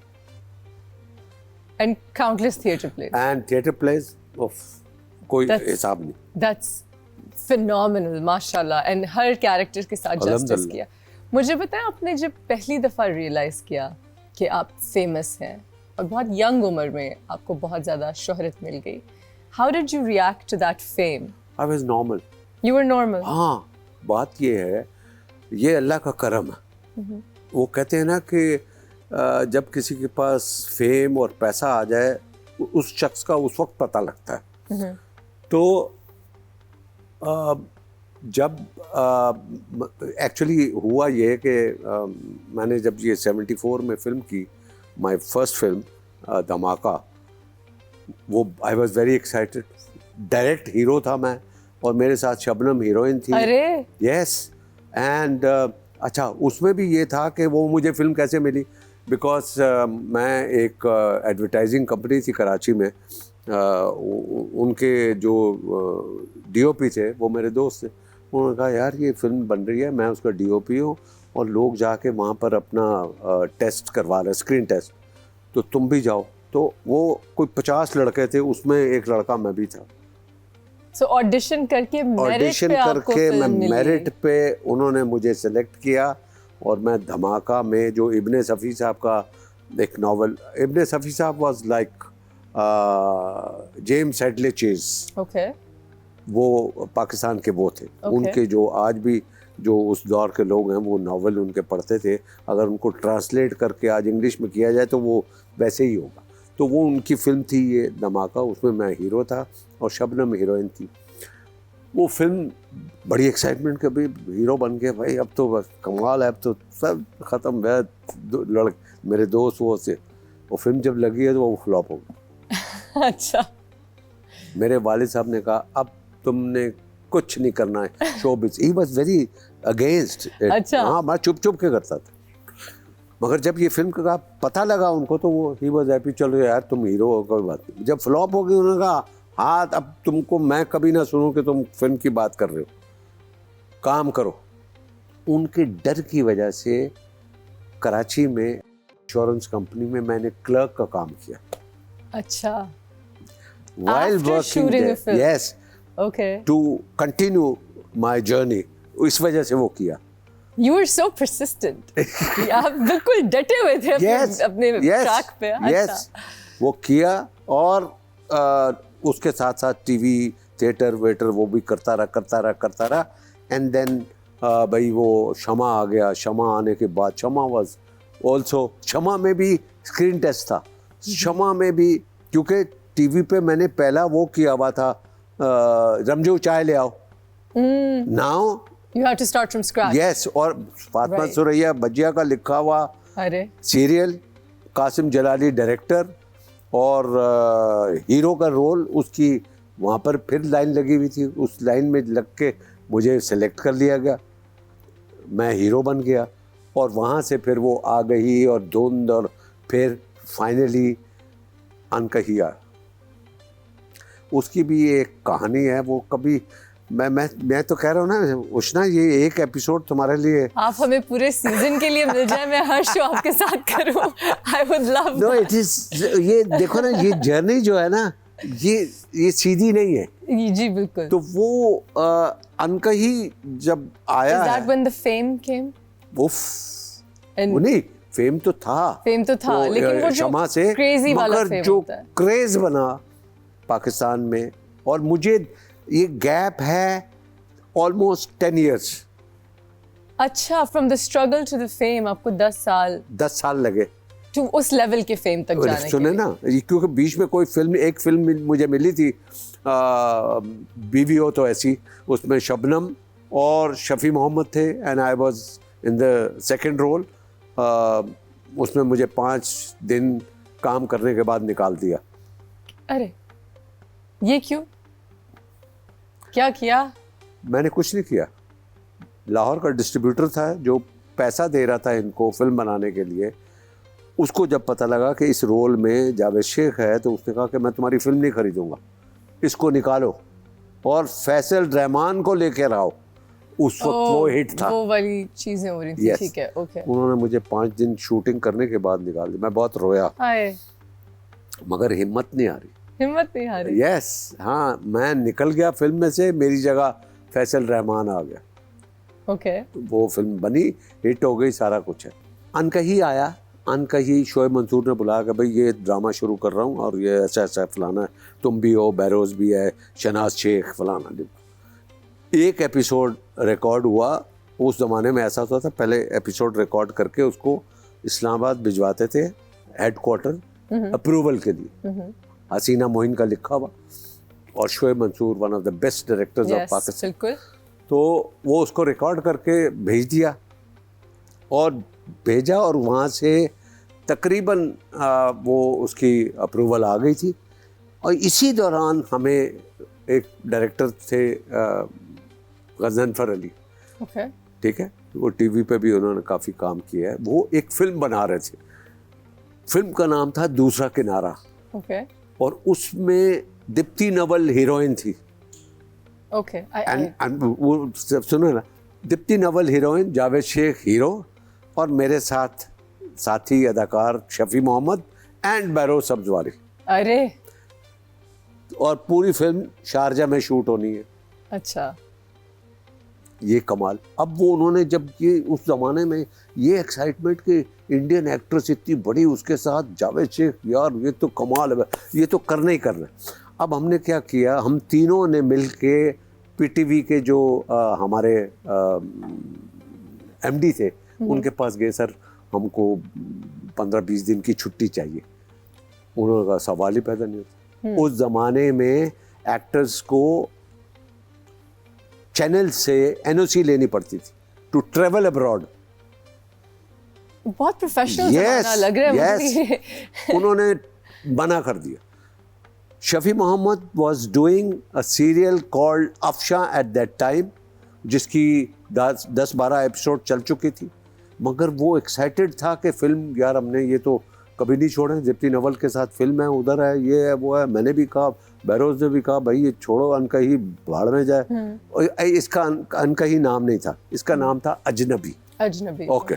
And countless theatre plays. And theatre plays of कोई हिसाब नहीं. That's phenomenal, माशाल्लाह. And हर कैरेक्टर के साथ जस्टिस किया. मुझे बताएं, आपने जब पहली दफ़ा रियलाइज़ किया कि आप फेमस हैं और बहुत यंग उम्र में आपको बहुत ज़्यादा शोहरत मिल गई, how did you react to that fame? I was normal. You were normal? हाँ, बात ये है, ये अल्लाह का करम है. वो कहते हैं ना कि जब किसी के पास फेम और पैसा आ जाए उस शख्स का उस वक्त पता लगता है। तो जब एक्चुअली हुआ ये कि मैंने जब ये 74 में फिल्म की, माय फर्स्ट फिल्म धमाका, वो I was very excited. Direct hero था मैं और मेरे साथ शबनम हीरोइन थी। अरे यस एंड अच्छा, उसमें भी ये था कि वो मुझे फिल्म कैसे मिली, बिकॉज मैं एक एडवर्टाइजिंग कंपनी थी कराची में, उनके जो डीओपी थे वो मेरे दोस्त थे। उन्होंने कहा यार ये फिल्म बन रही है, मैं उसका डीओपी हूँ और लोग जाके वहाँ पर अपना टेस्ट करवा रहे, स्क्रीन टेस्ट, तो तुम भी जाओ। तो वो कोई 50 लड़के थे, उसमें एक लड़का मैं भी था। So ऑडिशन करके मैं मेरिट पे उन्होंने मुझे सेलेक्ट किया और मैं धमाका में, जो इब्ने सफ़ी साहब का एक नॉवल, इब्ने सफ़ी साहब was like James Hadlee chase, वो पाकिस्तान के वो थे। उनके जो आज भी जो उस दौर के लोग हैं वो नॉवल उनके पढ़ते थे, अगर उनको ट्रांसलेट करके आज इंग्लिश में किया जाए तो वो वैसे ही होगा। तो वो उनकी फिल्म थी ये धमाका, उसमें मैं हीरो था और शबनम हीरोइन थी। वो फिल्म बड़ी एक्साइटमेंट के भी हीरो बन गए भाई, अब तो बस कमाल है, अब तो सब ख़त्म है। मेरे दोस्त वो से, वो फिल्म जब लगी है तो वो फ्लॉप हो गई। अच्छा। मेरे वालिद साहब ने कहा अब तुमने कुछ नहीं करना है showbiz. He was very against. अच्छा। हाँ, मैं चुप चुप के करता था, मगर जब ये फिल्म का पता लगा उनको तो वो ही वाज हैप्पी, चलो यार तुम हीरो हो, कोई बात नहीं। जब फ्लॉप हो गई उन्होंने कहा हाँ अब तुमको मैं कभी ना सुनूं कि तुम फिल्म की बात कर रहे हो, काम करो। उनके डर की वजह से कराची में इंश्योरेंस कंपनी में मैंने क्लर्क का काम किया। अच्छा। While working there, yes, okay, to continue my journey, इस वजह से वो किया। You were so persistent. आप बिल्कुल डटे हुए थे अपने ट्रैक पे। Yes, वो किया और उसके साथ साथ टीवी, थिएटर, वेटर वो भी करता रहा एंड देन भाई वो शमा आ गया। शमा आने के बाद शमा वाज ऑल्सो, शमा में भी स्क्रीन टेस्ट था। शमा में भी क्योंकि टीवी पे मैंने पहला वो किया हुआ था, रमजू चाय ले आओ। Now You have to start from scratch. Yes, और फातिमा सुरैया बजिया का लिखा हुआ सीरियल, कासिम जलाली डायरेक्टर और हीरो का रोल उसकी वहाँ पर फिर लाइन लगी हुई थी। उस लाइन में लग के मुझे सेलेक्ट कर लिया गया, मैं हीरो बन गया और वहाँ से फिर वो आ गई और धुंध और फिर फाइनली अनकहिया। उसकी भी एक कहानी है, वो कभी मैं तो कह रहा हूँ ना उष्णा, ये एक एपिसोड तुम्हारे लिए, आप हमें पूरे सीजन के लिए मिल जाए, मैं हर शो आपके साथ करूँ। I would love that. No, it is, ये देखो ना, ये जर्नी जो है ना ये सीधी नहीं है। जी बिल्कुल। तो वो अनकही जब आया, Is that when the fame came? वो नहीं, फेम तो था, लेकिन वो शमा से क्रेजी वाला फेम जो क्रेज बना पाकिस्तान में, और मुझे ये गैप है ऑलमोस्ट 10 years। अच्छा, from the struggle to the fame आपको 10 साल लगे तो उस लेवल के फेम तक जाने के लिए। सुने ना, क्योंकि बीच में कोई फिल्म, एक फिल्म मुझे मिली थी बीवी हो तो ऐसी, उसमें शबनम और शफी मोहम्मद थे and I was in the second role. उसमें मुझे 5 दिन काम करने के बाद निकाल दिया। अरे ये क्यों, क्या किया? मैंने कुछ नहीं किया। लाहौर का डिस्ट्रीब्यूटर था जो पैसा दे रहा था इनको फिल्म बनाने के लिए, उसको जब पता लगा कि इस रोल में जावेद शेख है तो उसने कहा कि मैं तुम्हारी फिल्म नहीं खरीदूंगा, इसको निकालो और फैसल रहमान को लेकर आओ। उस वक्त वो हिट था, वो वाली चीजें हो रही थी। ठीक है, ओके। उन्होंने मुझे 5 दिन शूटिंग करने के बाद निकाल दिया। मैं बहुत रोया, मगर हिम्मत नहीं आ रही। यस, हाँ, मैं निकल गया फिल्म में से, मेरी जगह फैसल रहमान आ गया। ओके। वो फिल्म बनी, हिट हो गई, सारा कुछ है। अनकही आया, अनकही शोएब मंसूर ने बुलाया कि भाई ये ड्रामा शुरू कर रहा हूँ और ये ऐसा ऐसा फलाना है, तुम भी हो, बैरोज भी है, शहनाज शेख, फलाना। एक एपिसोड रिकॉर्ड हुआ। उस ज़माने में ऐसा होता था, पहले एपिसोड रिकॉर्ड करके उसको इस्लामाबाद भिजवाते थे हेडक्वार्टर अप्रूवल के लिए। हसीना मोइन का लिखा हुआ, और Shoaib Mansoor one of the best directors of Pakistan. बिल्कुल। तो वो उसको रिकॉर्ड करके भेज दिया और भेजा, और वहाँ से तकरीबन वो उसकी अप्रूवल आ गई थी। और इसी दौरान हमें एक डायरेक्टर थे गज़नफ़र अली, ठीक है, वो टीवी पे भी उन्होंने काफ़ी काम किया है। वो एक फ़िल्म बना रहे थे, फिल्म का नाम था दूसरा किनारा, और उसमें दीप्ति नवल हीरोइन थी। वो सुनो ना, दीप्ति नवल हीरोइन, जावेद शेख हीरो, और मेरे साथ साथी अदाकार शफी मोहम्मद एंड बैरोज सब्जवारी। अरे, और पूरी फिल्म शारजा में शूट होनी है। अच्छा, ये कमाल। अब वो उन्होंने जब ये उस ज़माने में ये एक्साइटमेंट कि इंडियन एक्ट्रेस इतनी बड़ी, उसके साथ जावेद शेख, यार ये तो कमाल है, ये तो करना ही करना। अब हमने क्या किया, हम तीनों ने मिल के पीटीवी के जो हमारे एमडी थे उनके पास गए, सर हमको 15-20 दिन की छुट्टी चाहिए। उन्होंने कहा सवाल ही पैदा नहीं होता। उस ज़माने में एक्टर्स को चैनल से एनओसी लेनी पड़ती थी टू ट्रेवल अब्रॉड। बहुत प्रोफेशनल ज़माना लग रहा है मुझे। उन्होंने मना कर दिया। Shafi Mohammad was doing a serial called Afsha at that time, जिसकी 10-12 एपिसोड चल चुकी थी, मगर वो एक्साइटेड था कि फिल्म, यार हमने ये तो कभी नहीं छोड़े, दीप्ति नवल के साथ फिल्म है, उधर है, ये है, वो है। मैंने भी कहा, बैरोज ने भी कहा, भाई ये छोड़ो, अनकही भाड़ में जाए। और इसका अनकही नाम नहीं था, इसका नाम था अजनबी। अजनबी, ओके।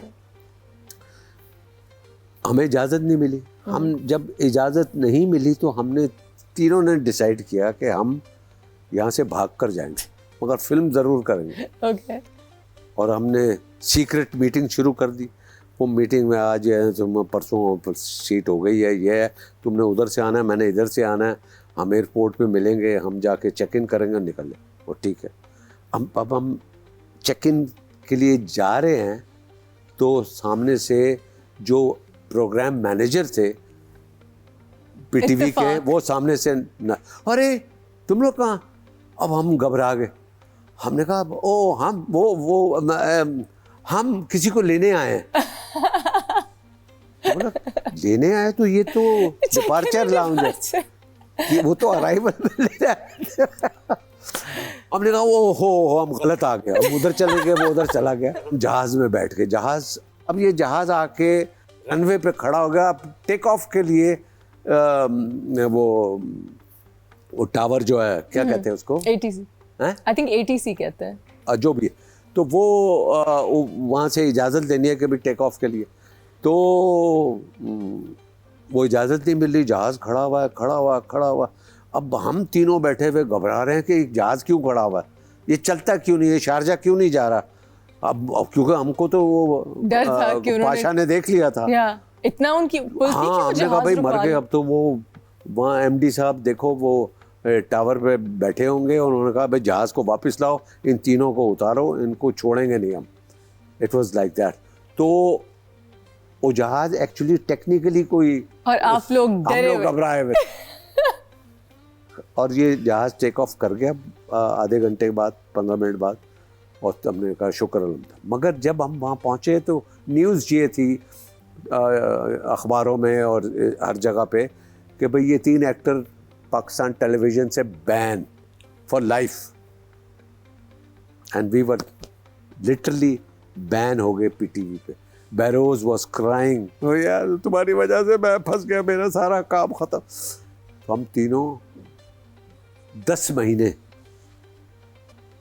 हमें इजाज़त नहीं मिली। हम जब इजाज़त नहीं मिली तो हमने तीनों ने डिसाइड किया कि हम यहाँ से भाग कर जाएंगे, मगर फिल्म ज़रूर करेंगे। ओके। और हमने सीक्रेट मीटिंग शुरू कर दी। वो मीटिंग में आज है, तुम परसों सीट हो गई है, ये है, तुमने उधर से आना है, मैंने इधर से आना है, हम एयरपोर्ट पे मिलेंगे, हम जाके चेक इन करेंगे, निकल ले। वो ठीक है। अब हम चेक इन के लिए जा रहे हैं तो सामने से जो प्रोग्राम मैनेजर थे पीटीवी के, वो सामने से अरे तुम लोग कहाँ? अब हम घबरा गए। हमने कहा ओ हम किसी को लेने आए हैं। लेने आए तो ये तो डिपार्चर लाउंज है, ये वो तो अराइवल में ले रहा है। हमने कहा ओ हो हम गलत आ गए, हम उधर चले गए, वो उधर चला गया। जहाज में बैठ के, अब ये जहाज आके रनवे पे खड़ा हो गया। टेक ऑफ के लिए वो टावर जो है, क्या कहते हैं उसको? ATC, आई थिंक ATC कहते हैं, जो भी है। तो वो वहाँ से इजाज़त लेनी है कि भी टेक ऑफ के लिए, तो वो इजाज़त नहीं मिल रही। जहाज़ खड़ा हुआ। अब हम तीनों बैठे हुए घबरा रहे हैं कि जहाज़ क्यों खड़ा हुआ है, ये चलता क्यों नहीं है, शारजा क्यों नहीं जा रहा। अब क्योंकि हमको तो वो डर था कि पाशा ने देख लिया था, इतना उनकी हाँ, हमने कहा भाई मर गए। अब तो वो वहाँ एमडी साहब देखो वो टावर पे बैठे होंगे, और उन्होंने कहा भाई जहाज़ को वापस लाओ, इन तीनों को उतारो, इनको छोड़ेंगे नहीं हम। It was like that. तो वो जहाज़ एक्चुअली टेक्निकली कोई, और आप लोग डरे हुए, घबराए हुए। और ये जहाज़ टेक ऑफ कर गया आधे घंटे के बाद, 15 मिनट बाद, और हमने कहा शुक्र अल्हम्दुलिल्लाह। मगर जब हम वहाँ पहुँचे तो न्यूज़ ये थी अखबारों में और हर जगह पे कि भाई ये 3 एक्टर पाकिस्तान टेलीविज़न से ban for life, and we were literally ban हो गए पीटीवी पे। बैरोज वॉज क्राइंग, यार तुम्हारी वजह से मैं फंस गया, मेरा सारा काम ख़त्म। तो हम तीनों 10 महीने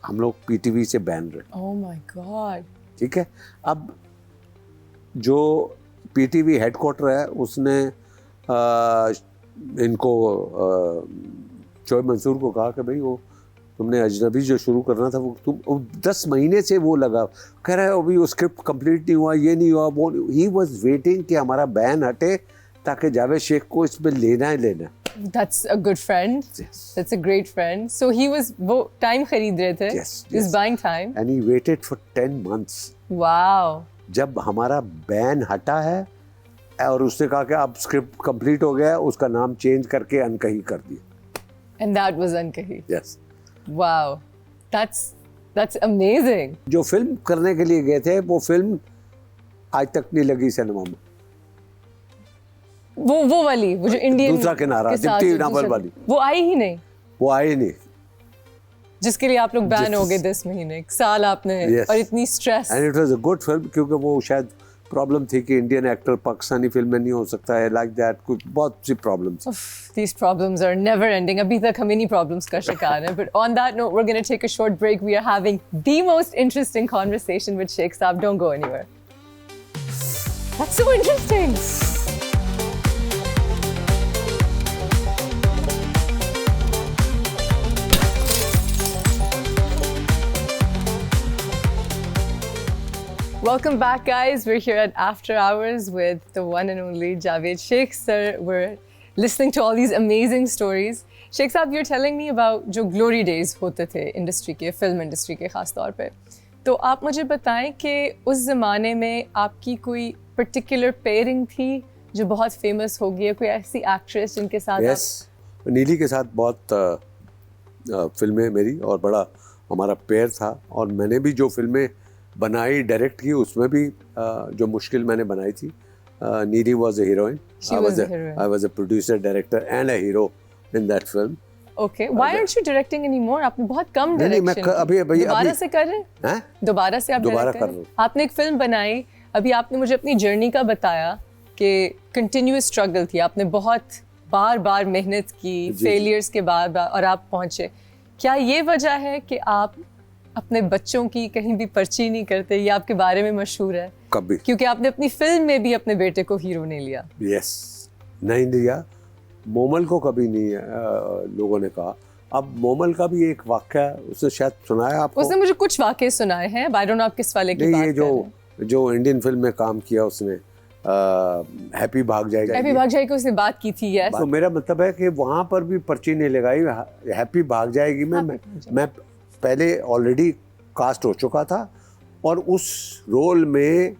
हम लोग पीटीवी से बैन रहे। Oh my God. ठीक है। अब जो पीटीवी हेडक्वार्टर है उसने इनको शोएब मंसूर को कहा कि भाई वो तुमने अजनबी जो शुरू करना था वो तुम 10 महीने से वो लगा, कह रहा है अभी वो स्क्रिप्ट कंप्लीट नहीं हुआ, ये नहीं हुआ, वो ही वाज वेटिंग कि हमारा बैन हटे ताकि जावेद शेख को इसमें लेना ही लेना। That's a good friend. Yes. That's a great friend. So he was वो time खरीद रहे थे. Yes. He's buying time. And he waited for 10 months. Wow. जब हमारा बैन हटा है और उसने कहा कि अब स्क्रिप्ट कंप्लीट हो गया, उसका नाम चेंज करके अनकही कर दिया। And that was Ankahi. Yes. Wow, that's amazing। जो फिल्म करने के लिए गए थे वो फिल्म आज तक नहीं लगी सिनेमा में। वो वाली, वो जो इंडियन दूसरा किनारा, दीप्ति नावल वाली, वो आई ही नहीं। वो आई नहीं, जिसके लिए आप लोग बैन हो गए 10 महीने, 1 साल आपने। Yes. और इतनी stress. And it was a good film, क्योंकि वो शायद प्रॉब्लम थी कि इंडियन एक्टर पाकिस्तानी फिल्म में नहीं हो सकता है, लाइक दैट, कुछ बहुत सी problems. These problems are never ending। अभी तक हम इन्हीं problems का शिकार हैं। But on that note, we're going to take a short break. We are having the most interesting conversation with Sheikh Saab. Don't go anywhere. That's so interesting. Welcome back, guys. We're here at After Hours with the one and only Javed Sheikh. Sir, we're listening to all these amazing stories. Sheikh Saab, you're telling me about जो glory days होते थे industry के, film industry के खास तौर पे। तो आप मुझे बताएं कि उस ज़माने में आपकी कोई पर्टिकुलर पेयरिंग थी जो बहुत फेमस हो गई है, कोई ऐसी एक्ट्रेस जिनके साथ? यस, नीली के साथ बहुत फिल्में मेरी और बड़ा हमारा पेयर था, और मैंने भी जो फिल्में बनाई, डायरेक्ट की, उसमें भी जो मुश्किल मैंने बनाई थी। नीली was a heroine, I was a producer, director and a hero in that film. Okay, why aren't you directing anymore? आपने बहुत कम डायरेक्शन। नहीं, मैं अभी दोबारा से कर रहे हैं? दोबारा से आप दोबारा डायरेक्ट कर रहे हैं। आपने एक फिल्म बनाई, अभी आपने मुझे अपनी जर्नी का बताया कि कंटिन्यूअस स्ट्रगल थी, आपने बहुत बार मेहनत की, फेलियर्स के बाद और आप पहुंचे। क्या ये वजह है कि आप अपने बच्चों की कहीं भी पर्ची नहीं करते? ये आपके बारे में मशहूर है कभी, क्योंकि आपने अपनी फिल्म में भी अपने बेटे को हीरो नहीं लिया। यस, नहीं लिया। मोमल को कभी नहीं लोगों ने कहा। अब मोमल का भी एक वाक़या उसने शायद सुनाया आपको। उसने मुझे कुछ वाक़े सुनाए हैं, आई डोंट नो आप किस वाले की बात कर रहे हैं। ये जो इंडियन फिल्म में काम किया उसने, हैप्पी भाग जाएगी, हैप्पी भाग जाएगी की उसने बात की थी। यस, तो मेरा मतलब है कि वहाँ पर भी पर्ची नहीं लगाई। हैप्पी भाग जाएगी में मैं पहले ऑलरेडी कास्ट हो चुका था, और उस रोल में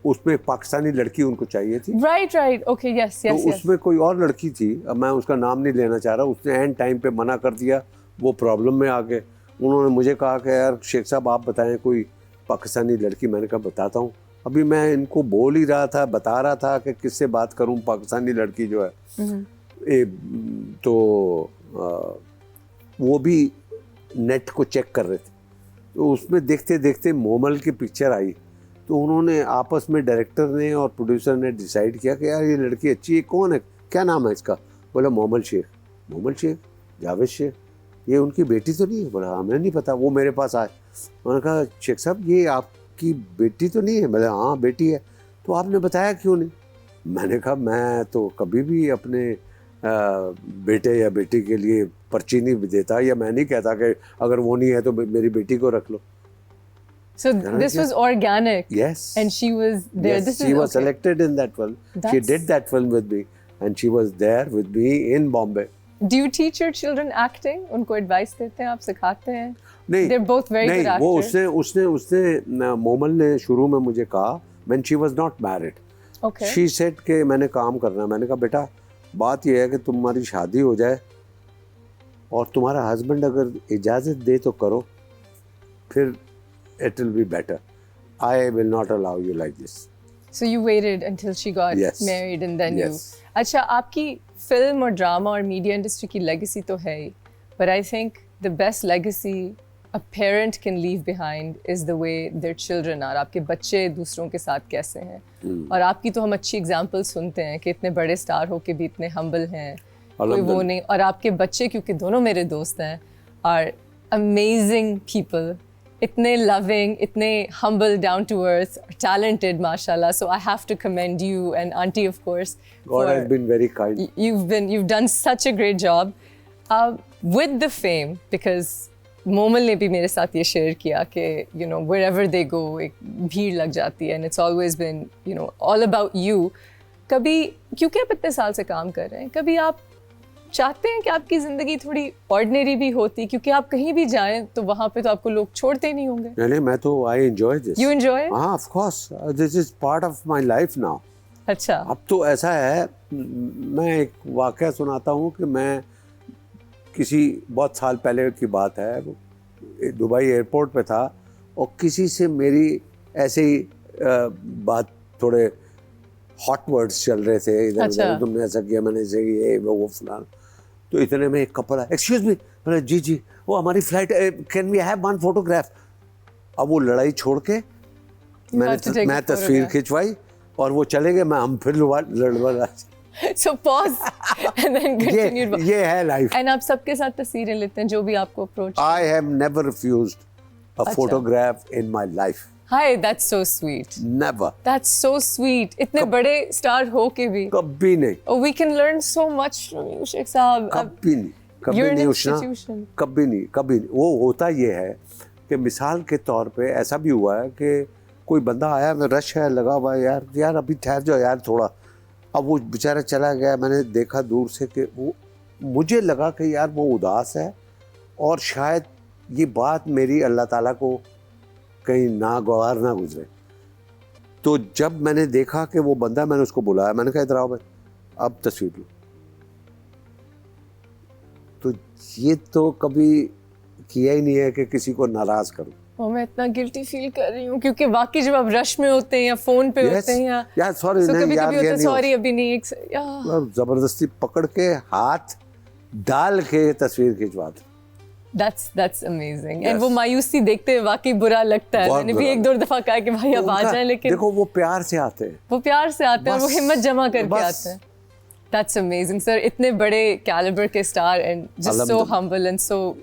उसमें पाकिस्तानी लड़की उनको चाहिए थी। Right, okay, yes. तो उसमें कोई और लड़की थी, अब मैं उसका नाम नहीं लेना चाह रहा, उसने एंड टाइम पे मना कर दिया, वो प्रॉब्लम में आ गए। उन्होंने मुझे कहा कि यार शेख साहब आप बताएं कोई पाकिस्तानी लड़की। मैंने कहा बताता हूँ। अभी मैं इनको बोल ही रहा था, बता रहा था कि किससे बात करूँ, पाकिस्तानी लड़की जो है। तो वो भी नेट को चेक कर रहे थे, तो उसमें देखते देखते मोमल की पिक्चर आई, तो उन्होंने आपस में, डायरेक्टर ने और प्रोड्यूसर ने डिसाइड किया कि यार ये लड़की अच्छी है, कौन है, क्या नाम है इसका? बोला मोमल शेख। मोमल शेख, जावेद शेख, ये उनकी बेटी तो नहीं है? बोला हमें नहीं पता। वो मेरे पास आए, उन्होंने कहा शेख साहब ये आपकी बेटी तो नहीं है? बोला हाँ बेटी है। तो आपने बताया क्यों नहीं? मैंने कहा मैं तो कभी भी अपने बेटे या बेटी के लिए पर्ची नहीं देता, या मैं नहीं कहता कि अगर वो नहीं है तो मेरी बेटी को रख लो। So this was organic. Yes. And she was there. Yes, she was selected in that film. She did that film with me, and she was there with me in Bombay. Do you teach your children acting? उनको advice देते हैं, आप सिखाते हैं? नहीं, They're both very good actors. वो उसने मोमल ने शुरू में मुझे कहा, when she was not married. Okay. She said कि मैंने काम करना। मैंने कहा बेटा बात यह है कि तुम्हारी शादी हो जाए और तुम्हारा हस्बैंड अगर इजाज़त दे तो करो, फिर it will be better. I will not allow you like this. So you waited until she got married and then you. अच्छा, आपकी फिल्म और ड्रामा और मीडिया इंडस्ट्री की लेगेसी तो है ही, but I think the best legacy a parent can leave behind is the way their children are. आपके बच्चे दूसरों के साथ कैसे हैं, और आपकी तो हम अच्छी एग्जाम्पल सुनते हैं कि इतने बड़े स्टार हो के भी इतने हम्बल हैं, कोई वो नहीं। और आपके बच्चे, क्योंकि दोनों मेरे दोस्त हैं, are amazing people. इतने loving, इतने humble, down to earth, talented, mashallah. So I have to commend you and Auntie, of course. God has been very kind. You've done such a great job with the fame, because Momal ने भी मेरे साथ ये share किया कि you know wherever they go एक भीड़ लग जाती है, and it's always been you know all about you. कभी, क्योंकि आप इतने साल से काम कर रहे हैं, कभी आप चाहते हैं कि आपकी ज़िंदगी थोड़ी ऑर्डिनरी भी होती, क्योंकि आप कहीं भी जाएं तो वहाँ पे तो आपको लोग छोड़ते नहीं होंगे? नहीं, मैं तो I enjoy this. You enjoy it? हाँ, of course. This is part of my life now. अच्छा। अब तो ऐसा है, मैं एक वाक़या सुनाता हूँ कि मैं किसी बहुत साल पहले की बात है, दुबई एयरपोर्ट पे था और किसी से मेरी ऐसे ही बात, थोड़े हॉट वर्ड्स चल रहे थे इधर अच्छा। उधर, तुमने ऐसा किया, मैंने ऐसे किया, ये वो फलाना। तो इतने में एक कपल आया, एक्सक्यूज मी, मैंने जी जी, वो हमारी flight, can we have one photograph. अब वो लड़ाई छोड़ के मैं तस्वीर खिंचवाई और वो चले गए, हम फिर लड़वा। So pause and then continue. ये है लाइफ। And आप सबके साथ तस्वीरें लेते हैं जो भी आपको approach. I have never refused a photograph in my life. Hi, that's so sweet. Never. That's so sweet. इतने बड़े स्टार हो के भी। कभी नहीं। Oh, we can learn so much from you, Sheikh साहब। कभी नहीं, कभी नहीं उष्णा, कभी नहीं, कभी नहीं। वो होता ये है कि मिसाल के तौर पे ऐसा भी हुआ है कि कोई बंदा आया, मैं रश है लगा हुआ, यार अभी ठहर जाओ यार थोड़ा। अब वो बेचारा चला गया, मैंने देखा दूर से कि वो, मुझे लगा कि यार वो उदास है और शायद ये बात मेरी अल्लाह ताला को कहीं नागवार ना गुजरे। तो जब मैंने देखा कि वो बंदा, मैंने उसको बुलाया, मैंने कहा इधर आओ भाई, अब तस्वीर लो। तो ये तो कभी किया ही नहीं है कि किसी को नाराज करूं। मैं इतना गिल्टी फील कर रही हूँ क्योंकि वाकई जब आप रश में होते हैं या फोन पे होते हैं या सॉरी तो कभी कभी होता है सॉरी अभी नहीं, जबरदस्ती पकड़ के हाथ डाल के तस्वीर खिंचवा दो। That's amazing. And वो मायूसी देखते हुए वाकई बुरा लगता है। मैंने भी एक दो दफा कहा कि भाई अब आ जाएं, लेकिन देखो वो प्यार से आते हैं, वो प्यार से आते हैं और वो हिम्मत जमा करके आते हैं। That's amazing, sir. इतने बड़े कैलिबर के star and just so humble and so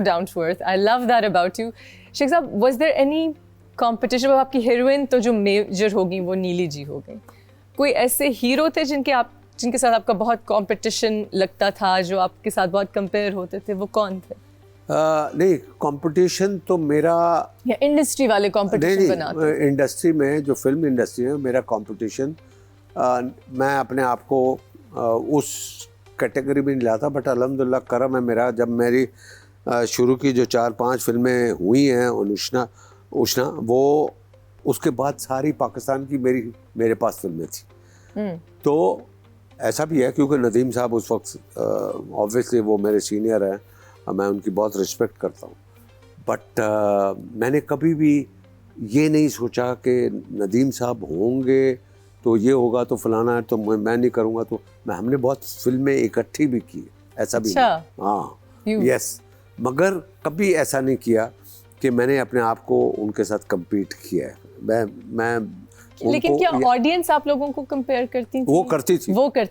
down to earth. I love that about you. Sheikh Sahab, was there any competition? आपकी हीरोइन तो जो मेजर होगी वो नीली जी हो गई। कोई ऐसे हीरो थे जिनके साथ आपका बहुत कंपटीशन लगता था, जो आपके साथ बहुत कंपेयर होते थे, वो कौन थे? नहीं, कंपटीशन तो मेरा, या इंडस्ट्री वाले कंपटीशन बनाते? इंडस्ट्री में, जो फिल्म इंडस्ट्री में मेरा कंपटीशन, मैं अपने आप को उस कैटेगरी में नहीं लाता, बट अल्हम्दुलिल्लाह करम है मेरा, जब मेरी शुरू की जो 4-5 फिल्में हुई हैं उष्णा, वो उसके बाद सारी पाकिस्तान की मेरे पास फिल्में थी। तो ऐसा भी है क्योंकि नदीम साहब उस वक्त ऑब्वियसली वो मेरे सीनियर हैं, मैं उनकी बहुत रिस्पेक्ट करता हूँ, बट मैंने कभी भी ये नहीं सोचा कि नदीम साहब होंगे तो ये होगा तो फलाना है तो मैं नहीं करूँगा, तो हमने बहुत फिल्में इकट्ठी भी की, ऐसा भी। हाँ, यस, मगर कभी ऐसा नहीं किया कि मैंने अपने आप को उनके साथ compete किया है। मैं लेकिन क्या ऑडियंस आप लोगों को कंपेयर करती थी? वो करती थी, वो करे,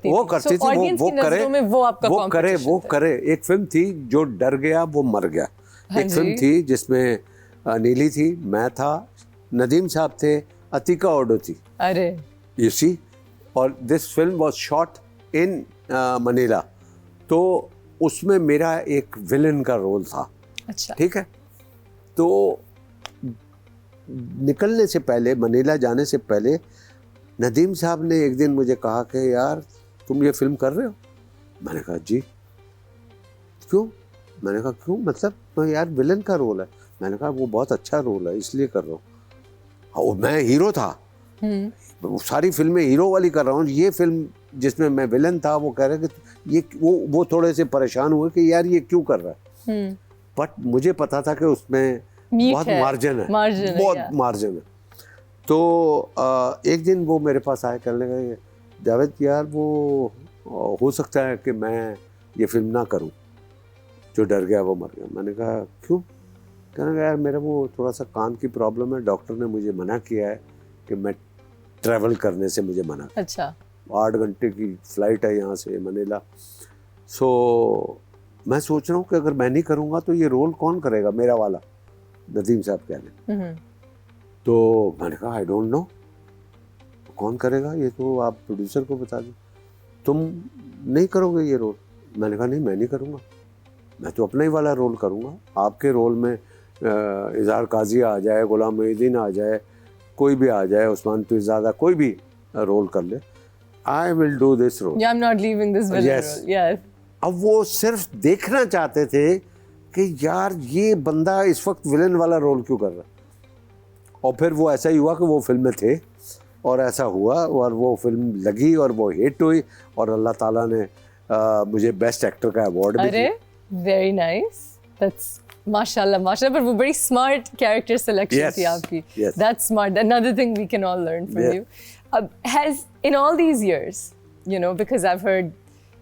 वो करे। एक फिल्म थी जो डर गया वो मर गया, एक फिल्म थी जिसमें नीली थी, मैं था, नदीम साहब थे, अतिका ओडो थी। अरे यू सी, और this film was shot in Manila, तो उसमें मेरा एक विलन का रोल था। अच्छा, ठीक है। तो निकलने से पहले, मनीला जाने से पहले, नदीम साहब ने एक दिन मुझे कहा कि यार तुम ये फिल्म कर रहे हो? मैंने कहा जी। क्यों? मैंने कहा क्यों मतलब? तो यार विलन का रोल है। मैंने कहा वो बहुत अच्छा रोल है इसलिए कर रहा हूँ। और मैं हीरो था, सारी फिल्में हीरो वाली कर रहा हूँ, ये फिल्म जिसमें मैं विलन था, वो कह रहे कि ये वो थोड़े से परेशान हुए कि यार ये क्यों कर रहा है, बट मुझे पता था कि उसमें बहुत मार्जिन है, बहुत मार्जिन है। तो एक दिन वो मेरे पास आए, कहने लगे जावेद यार वो हो सकता है कि मैं ये फिल्म ना करूं, जो डर गया वो मर गया। मैंने कहा क्यों? कहने लगा यार मेरा वो थोड़ा सा कान की प्रॉब्लम है, डॉक्टर ने मुझे मना किया है कि मैं ट्रैवल करने से मुझे मना। अच्छा, 8 घंटे की फ़्लाइट है यहाँ से मनीला। सो मैं सोच रहा हूँ कि अगर मैं नहीं करूँगा तो ये रोल कौन करेगा, मेरा वाला, नदीम साहब कहने। तो मैंने कहा आई डोंट नो, कौन करेगा ये तो आप प्रोड्यूसर को बता दें, तुम नहीं करोगे ये रोल? मैंने कहा नहीं, मैं नहीं करूँगा, मैं तो अपना ही वाला रोल करूँगा। आपके रोल में इज़हार काजी आ जाए, गुलाम मोहिउद्दीन आ जाए, कोई भी आ जाए, उस्मान पीरज़ादा, कोई भी रोल कर ले, I will do this role. I am not leaving this villain role. Yes. अब वो सिर्फ देखना चाहते थे कि यार ये बंदा इस वक्त विलन वाला रोल क्यों कर रहा है। और फिर वो ऐसा ही हुआ कि वो फिल्म में थे, और ऐसा हुआ और वो फिल्म लगी और वो हिट हुई और अल्लाह ताला ने मुझे बेस्ट एक्टर का अवार्ड भी दिया। वेरी नाइस, दैट्स माशाल्लाह माशाल्लाह। पर वो बड़ी स्मार्ट कैरेक्टर सिलेक्शन थी आपकी। That's smart, another thing we can all learn from you. Has in all these years, you know, because I've heard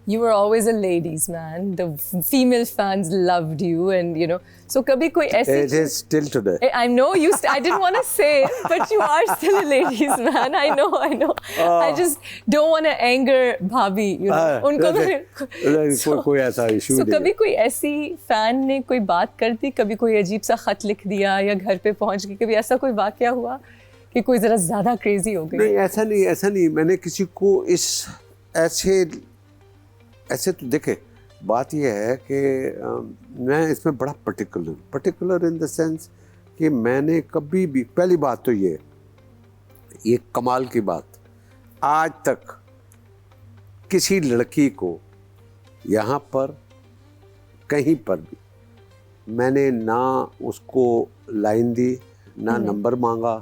you were always a ladies man, the female fans loved you, and you know, so kabhi koi aisi, it is still today. I know you I didn't want to say it, but you are still a ladies man. I know I just don't want to anger bhabhi, you know, unko कोई ऐसा issue नहीं। so कभी कोई ऐसी fan ने कोई बात कर दी, कभी कोई अजीब सा खत लिख दिया या घर पे पहुंच के कभी ऐसा कोई वाकया हुआ कि कोई ज़रा ज़्यादा क्रेजी हो गई? नहीं, ऐसा नहीं मैंने किसी को इस ऐसे तो देखे, बात यह है कि मैं इसमें बड़ा पर्टिकुलर इन द सेंस कि मैंने कभी भी, पहली बात तो ये कमाल की बात, आज तक किसी लड़की को यहाँ पर कहीं पर भी मैंने ना उसको लाइन दी, ना नंबर मांगा,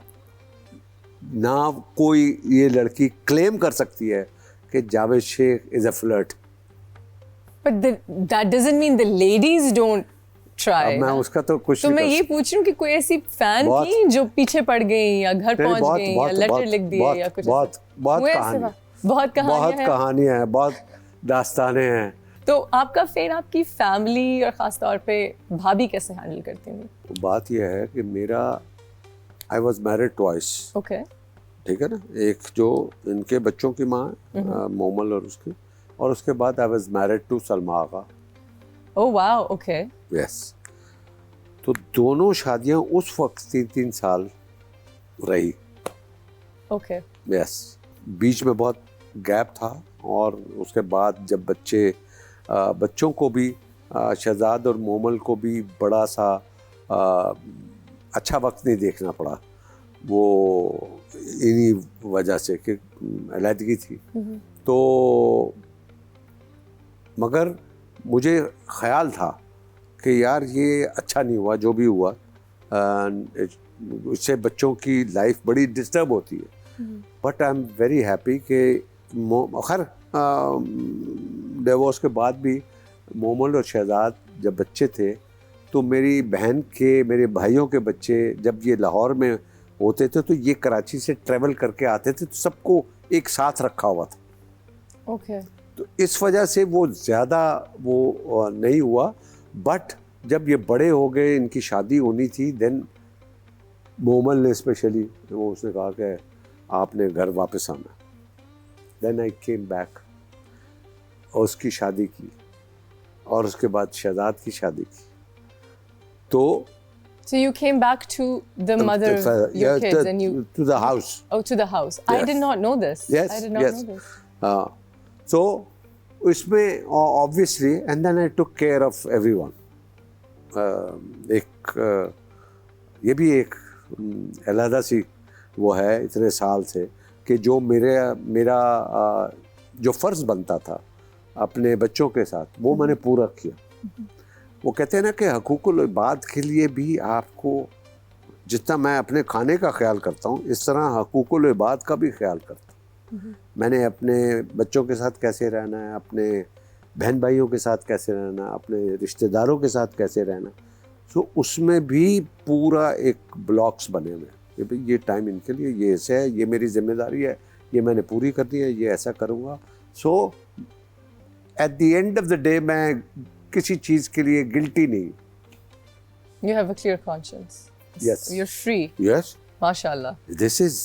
ना कोई ये लड़की क्लेम कर सकती है कि Javed Sheikh is a flirt. But that doesn't mean the ladies don't try. मैं उसका तो कुछ तो मैं ये पूछ रही हूँ कि कोई ऐसी फैन थी जो पीछे पड़ गई या घर पहुंच गई या लेटर लिख दिए या कुछ? बहुत कहानियां हैं, बहुत दास्तानें हैं। तो आपका फेन आपकी फैमिली और ख़ास तौर पे भाभी कैसे हैंडल करती हैं? बात यह है कि मेरा I was married twice. Okay, ठीक है ना, एक जो इनके बच्चों की माँ मोमल और उसकी, और उसके बाद I was married to Salma Agha. Oh wow, okay, yes. तो दोनों शादियां उस वक्त 3-3 साल रही। ओके, यस, बीच में बहुत गैप था और उसके बाद जब बच्चों को भी शहजाद और मोमल को भी बड़ा सा अच्छा वक्त नहीं देखना पड़ा, वो इन्हीं वजह से कि अलहदगी थी। तो मगर मुझे ख़याल था कि यार ये अच्छा नहीं हुआ जो भी हुआ, इससे बच्चों की लाइफ बड़ी डिस्टर्ब होती है। But I am very happy कि खैर डिवोर्स के बाद भी मोमल और शहजाद जब बच्चे थे तो मेरी बहन के, मेरे भाइयों के बच्चे जब ये लाहौर में होते थे तो ये कराची से ट्रैवल करके आते थे, तो सबको एक साथ रखा हुआ था। ओके, तो इस वजह से वो ज़्यादा वो नहीं हुआ। बट जब ये बड़े हो गए, इनकी शादी होनी थी, देन मोमल ने स्पेशली वो उसने कहा कि आपने घर वापस आना। देन आई केम बैक और उसकी शादी की और उसके बाद शहजाद की शादी की। तो So you came back to the mother of your kids and you to the house. Oh, to the house. Yes. I did not know this. Yes, I did not know this. So इसमें obviously and then I took care of everyone. ये भी एक अलहदा सी वो है इतने साल से कि जो मेरा जो फ़र्ज़ बनता था अपने बच्चों के साथ वो मैंने पूरा किया। वो कहते हैं ना कि हकूकुल इबाद के लिए भी आपको जितना मैं अपने खाने का ख्याल करता हूँ, इस तरह हकूकुल इबाद का भी ख्याल करता हूँ। मैंने अपने बच्चों के साथ कैसे रहना है, अपने बहन भाइयों के साथ कैसे रहना, अपने रिश्तेदारों के साथ कैसे रहना, तो उसमें भी पूरा एक ब्लॉक्स बने हुए हैं कि भाई ये टाइम इनके लिए, ये ऐसे है, ये मेरी जिम्मेदारी है, ये मैंने पूरी करनी है, ये ऐसा करूँगा। So at the end of the day मैं किसी चीज़ के लिए गिल्टी नहीं। You have a clear conscience. Yes. You're free. Yes. माशाल्लाह. This is.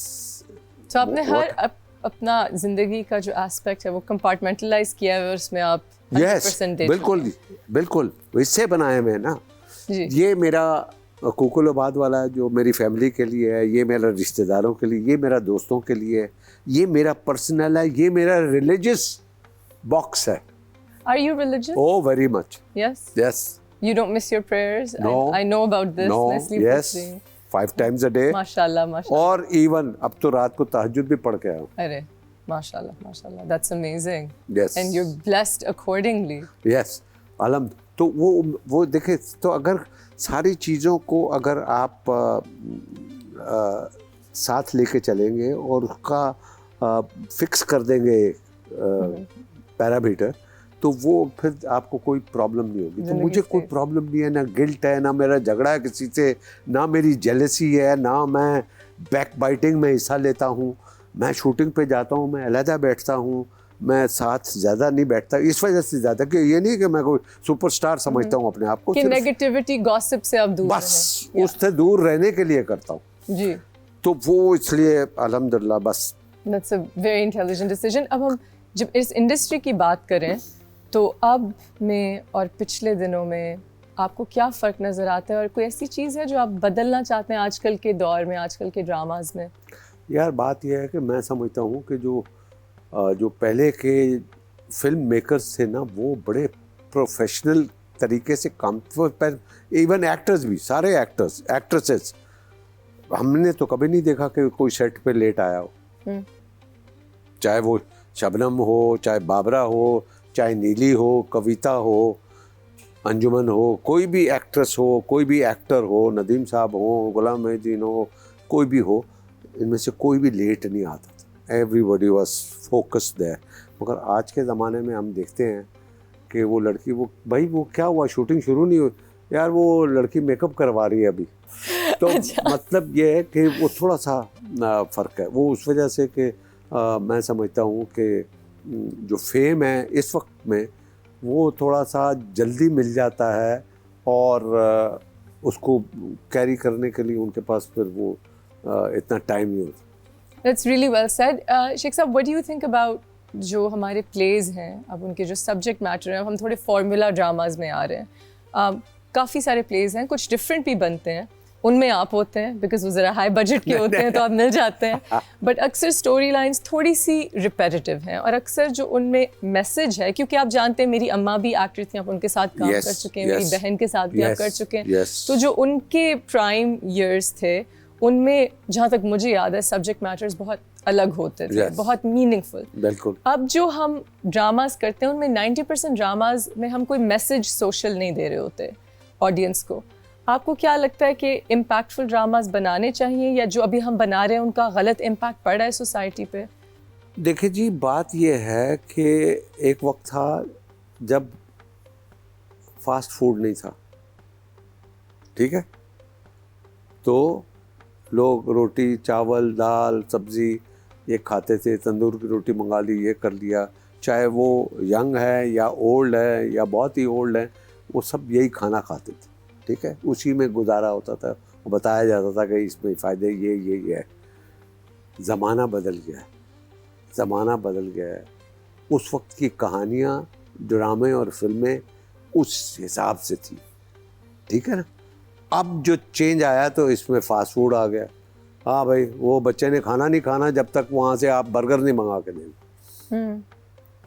तो आपने हर अपना जिंदगी का जो एस्पेक्ट है वो कंपार्टमेंटलाइज किया है और उसमें आप 100% देते हैं। बिल्कुल इससे बनाए हुए ना जी। ये मेरा कुकुलाबाद वाला जो मेरी फैमिली के लिए है, ये मेरा रिश्तेदारों के लिए, ये मेरा दोस्तों के लिए, ये मेरा पर्सनल है, ये मेरा रिलीजियस बॉक्स है। Are you religious? Oh, very much. Yes. Yes. You don't miss your prayers? No. I know about this. No. Yes. 5 times a day. माशाल्लाह माशाल्लाह. और even अब तो रात को तहज्जुद भी पढ़ के आया हूँ। अरे माशाल्लाह माशाल्लाह. That's amazing. Yes. And you're blessed accordingly. Yes. अलहम्द तो वो देखे तो अगर सारी चीज़ों को अगर आप साथ लेके चलेंगे और उसका फिक्स कर देंगे पैरामीटर, तो वो फिर आपको कोई प्रॉब्लम नहीं होगी। तो मुझे कोई प्रॉब्लम नहीं है, ना गिल्ट है, ना मेरा झगड़ा है किसी से, ना मेरी जेलसी है, ना मैं बैक बाइटिंग में हिस्सा लेता हूँ। मैं शूटिंग पे जाता हूँ, मैं अलहदा बैठता हूँ, मैं साथ ज़्यादा नहीं बैठता, इस वजह से ज़्यादा कि ये नहीं कि मैं कोई सुपरस्टार समझता हूँ अपने आप को, कि नेगेटिविटी गॉसिप से आप दूर बस उससे दूर रहने के लिए करता हूँ जी। तो वो इसलिए अल्हम्दुलिल्लाह बस। That's a very intelligent decision. अब हम जब इस इंडस्ट्री की बात करें तो अब में और पिछले दिनों में आपको क्या फ़र्क नज़र आता है, और कोई ऐसी चीज़ है जो आप बदलना चाहते हैं आजकल के दौर में, आजकल के ड्रामाज में? यार बात यह है कि मैं समझता हूँ कि जो पहले के फिल्म मेकर्स थे ना, वो बड़े प्रोफेशनल तरीके से काम, पर इवन एक्टर्स भी, सारे एक्टर्स एक्ट्रेसेस, हमने तो कभी नहीं देखा कि कोई सेट पे लेट आया हो। चाहे वो शबनम हो, चाहे बाबरा हो, चाहे नीली हो, कविता हो, अंजुमन हो, कोई भी एक्ट्रेस हो, कोई भी एक्टर हो, नदीम साहब हो, गुलाम मेहदीन हो, कोई भी हो, इनमें से कोई भी लेट नहीं आता था। Everybody was focused there. मगर आज के ज़माने में हम देखते हैं कि वो लड़की, वो भाई वो क्या हुआ, शूटिंग शुरू नहीं हुई यार, वो लड़की मेकअप करवा रही है अभी। तो मतलब ये है कि वो थोड़ा सा फ़र्क है, वो उस वजह से कि मैं समझता हूँ कि जो फेम है इस वक्त में वो थोड़ा सा जल्दी मिल जाता है, और उसको कैरी करने के लिए उनके पास फिर वो इतना टाइम नहीं होता। That's really well said. Sheikh साहब, what do you think about जो हमारे प्लेज हैं, अब उनके जो सब्जेक्ट मैटर हैं, अब हम थोड़े फार्मूला ड्रामाज में आ रहे हैं। काफ़ी सारे प्लेज हैं, कुछ डिफरेंट भी बनते हैं, उनमें आप होते हैं बिकॉज वो ज़रा हाई बजट के होते हैं तो आप मिल जाते हैं, बट अक्सर स्टोरी लाइन्स थोड़ी सी रिपेटिटिव हैं, और अक्सर जो उनमें मैसेज है, क्योंकि आप जानते हैं मेरी अम्मा भी एक्टर थी, आप उनके साथ काम कर चुके हैं, मेरी बहन के साथ भी आप कर चुके हैं, तो जो उनके प्राइम ईयर्स थे उनमें जहाँ तक मुझे याद है सब्जेक्ट मैटर्स बहुत अलग होते थे, बहुत मीनिंगफुल। बिल्कुल। अब जो हम ड्रामाज करते हैं उनमें 90% ड्रामाज में हम कोई मैसेज सोशल नहीं दे रहे होते ऑडियंस को। आपको क्या लगता है कि इम्पैक्टफुल ड्रामाज बनाने चाहिए, या जो अभी हम बना रहे हैं उनका गलत इम्पैक्ट पड़ रहा है सोसाइटी पे? देखिए जी, बात यह है कि एक वक्त था जब फास्ट फूड नहीं था, ठीक है, तो लोग रोटी चावल दाल सब्ज़ी ये खाते थे, तंदूर की रोटी मंगा ली, ये कर लिया, चाहे वो यंग है या ओल्ड है या बहुत ही ओल्ड है, वो सब यही खाना खाते थे, ठीक है, उसी में गुजारा होता था, बताया जाता था कि इसमें फ़ायदे ये है। ज़माना बदल गया है, ज़माना बदल गया है। उस वक्त की कहानियाँ, ड्रामे और फिल्में उस हिसाब से थी, ठीक है ना। अब जो चेंज आया तो इसमें फास्ट फूड आ गया। हाँ भाई, वो बच्चे ने खाना नहीं खाना जब तक वहाँ से आप बर्गर नहीं मंगा के देंगे।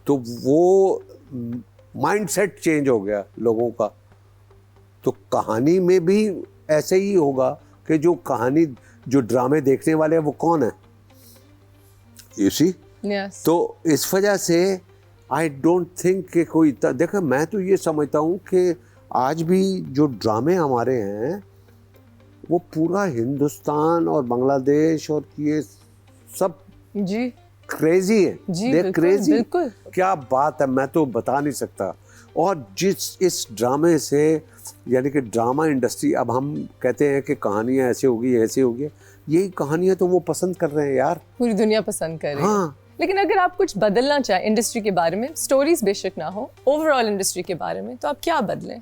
तो वो माइंडसेट चेंज हो गया लोगों का। तो कहानी में भी ऐसे ही होगा कि जो कहानी, जो ड्रामे देखने वाले हैं वो कौन है, यू सी। तो इस वजह से आई डोंट थिंक कि कोई, देखो मैं तो ये समझता हूँ कि आज भी जो ड्रामे हमारे हैं वो पूरा हिंदुस्तान और बांग्लादेश और ये सब जी क्रेजी है जी, बिल्कुल, क्रेजी, बिल्कुल। क्या बात है, मैं तो बता नहीं सकता। और इस ड्रामे से, यानी कि ड्रामा इंडस्ट्री, अब हम कहते हैं कि कहानियाँ ऐसे होगी ऐसे होगी, यही कहानियाँ तो वो पसंद कर रहे हैं यार, पूरी दुनिया पसंद कर रही है। हाँ। लेकिन अगर आप कुछ बदलना चाहें इंडस्ट्री के बारे में, स्टोरीज बेशक ना हो, ओवरऑल इंडस्ट्री के बारे में, तो आप क्या बदलें?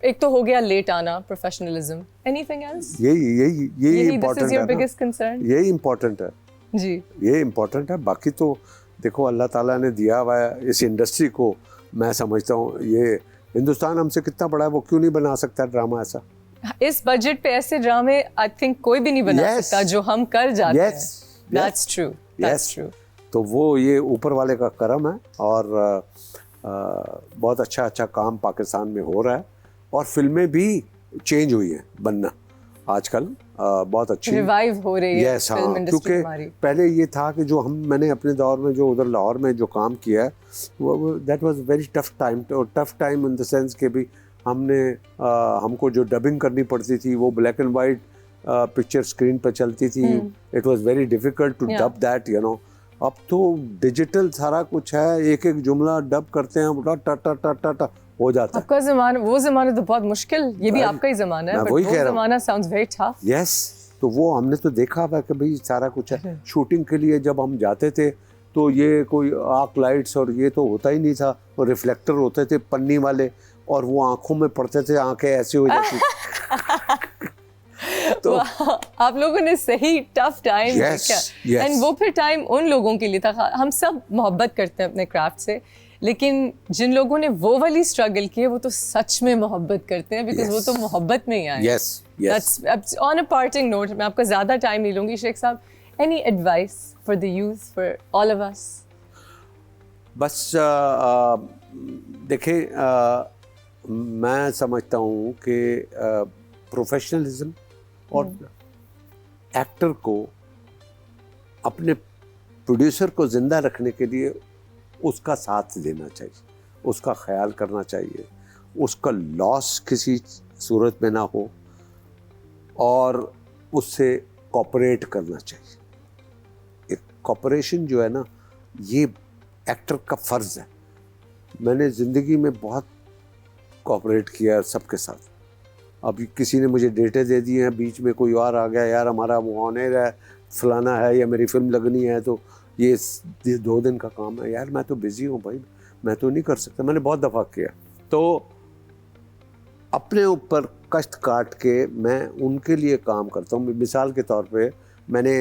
एक तो हो गया लेट आना, प्रोफेशनलिज्म, एनीथिंग एल्स? यही इम्पोर्टेंट है, बिगेस्ट कंसर्न यही इम्पोर्टेंट है जी, ये इम्पोर्टेंट है। बाकी तो देखो अल्लाह ताला ने दिया हुआ है इस इंडस्ट्री को, मैं समझता हूँ ये हिंदुस्तान हमसे कितना बड़ा है, वो क्यों नहीं बना सकता ड्रामा ऐसा? इस बजट पे ऐसे ड्रामे आई थिंक कोई भी नहीं बना सकता जो हम कर जाते हैं। That's true, that's true. तो वो ये ऊपर वाले का करम है, और बहुत अच्छा काम पाकिस्तान में हो रहा है, और फिल्में भी चेंज हुई हैं बनना आजकल, बहुत अच्छी रिवाइव हो रही है फिल्म इंडस्ट्री क्योंकि हमारी। पहले ये था कि जो मैंने अपने दौर में जो उधर लाहौर में जो काम किया है, वो that was very tough time in the sense कि भी हमको जो डबिंग करनी पड़ती थी वो black and white picture screen पर चलती थी, it was very difficult to dub that, you know. अब तो डिजिटल सारा कुछ है, एक एक जुमला डब करते हैं, टा टा टा टा टा हो जाता है। आपका ज़माना, वो ज़माना तो बहुत मुश्किल, ये भी आपका ही ज़माना है, मैं but वही वो कह रहा हूँ। ज़माना sounds very tough. यस, तो वो हमने तो देखा हुआ कि भाई सारा कुछ है। शूटिंग के लिए जब हम जाते थे तो ये कोई आर्क लाइट्स और ये तो होता ही नहीं था, और रिफ्लेक्टर होते थे पन्नी वाले, और वो आंखों में पड़ते थे, आंखें ऐसे हो जाती। तो आप लोगों ने सही टफ टाइम देखा, एंड वो फिर टाइम उन लोगों के लिए था। हम सब मोहब्बत करते हैं अपने क्राफ्ट से, लेकिन जिन लोगों ने वो वाली स्ट्रगल की है वो तो सच में मोहब्बत करते हैं, बिकॉज वो तो मोहब्बत में ही आए। Yes, on a parting note, मैं आपका ज़्यादा टाइम नहीं लूँगी Sheikh Sahab, any advice for the youth, for all of us? बस देखिए, मैं समझता हूँ कि प्रोफेशनलिज्म और एक्टर को अपने प्रोड्यूसर को ज़िंदा रखने के लिए उसका साथ देना चाहिए, उसका ख्याल करना चाहिए, उसका लॉस किसी सूरत में ना हो, और उससे कॉपरेट करना चाहिए। एक कॉपरेशन जो है ना, ये एक्टर का फ़र्ज़ है। मैंने ज़िंदगी में बहुत कॉपरेट किया सबके साथ। अभी किसी ने मुझे डेटे दे दिए हैं, बीच में कोई और आ गया, यार हमारा वो ऑनर है, फलाना है, या मेरी फिल्म लगनी है, तो ये 2 दिन का काम है। यार मैं तो बिज़ी हूँ भाई, मैं तो नहीं कर सकता। मैंने बहुत दफ़ा किया। तो अपने ऊपर कष्ट काट के मैं उनके लिए काम करता हूँ। मिसाल के तौर पे मैंने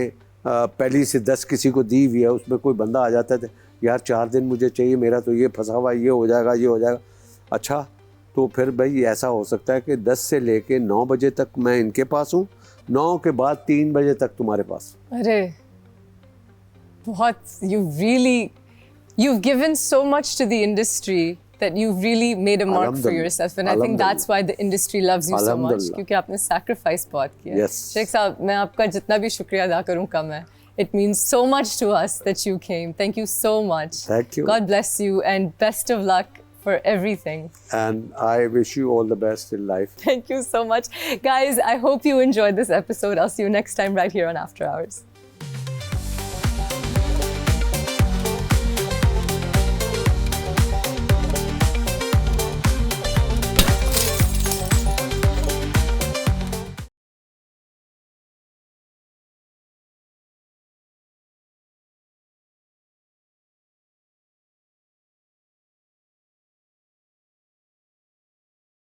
पहली से 10 किसी को दी हुई है, उसमें कोई बंदा आ जाता है, यार 4 दिन मुझे चाहिए, मेरा तो ये फंसा हुआ, ये हो जाएगा, ये हो जाएगा। अच्छा, तो फिर भाई ऐसा हो सकता है कि 10 से लेके 9 बजे तक मैं इनके पास हूँ, 9 के बाद 3 बजे तक तुम्हारे पास। अरे बहुत, you've given so much to the industry that you've really made a mark for yourself, and I think that's why the industry loves you so much, क्योंकि आपने sacrifice बहुत किया। Yes. शेख साहब, मैं आपका जितना भी शुक्रिया अदा करूँ कम है। It means so much to us that you came. Thank you so much. Thank you. God bless you and best of luck for everything. And I wish you all the best in life. Thank you so much. Guys, I hope you enjoyed this episode. I'll see you next time right here on After Hours.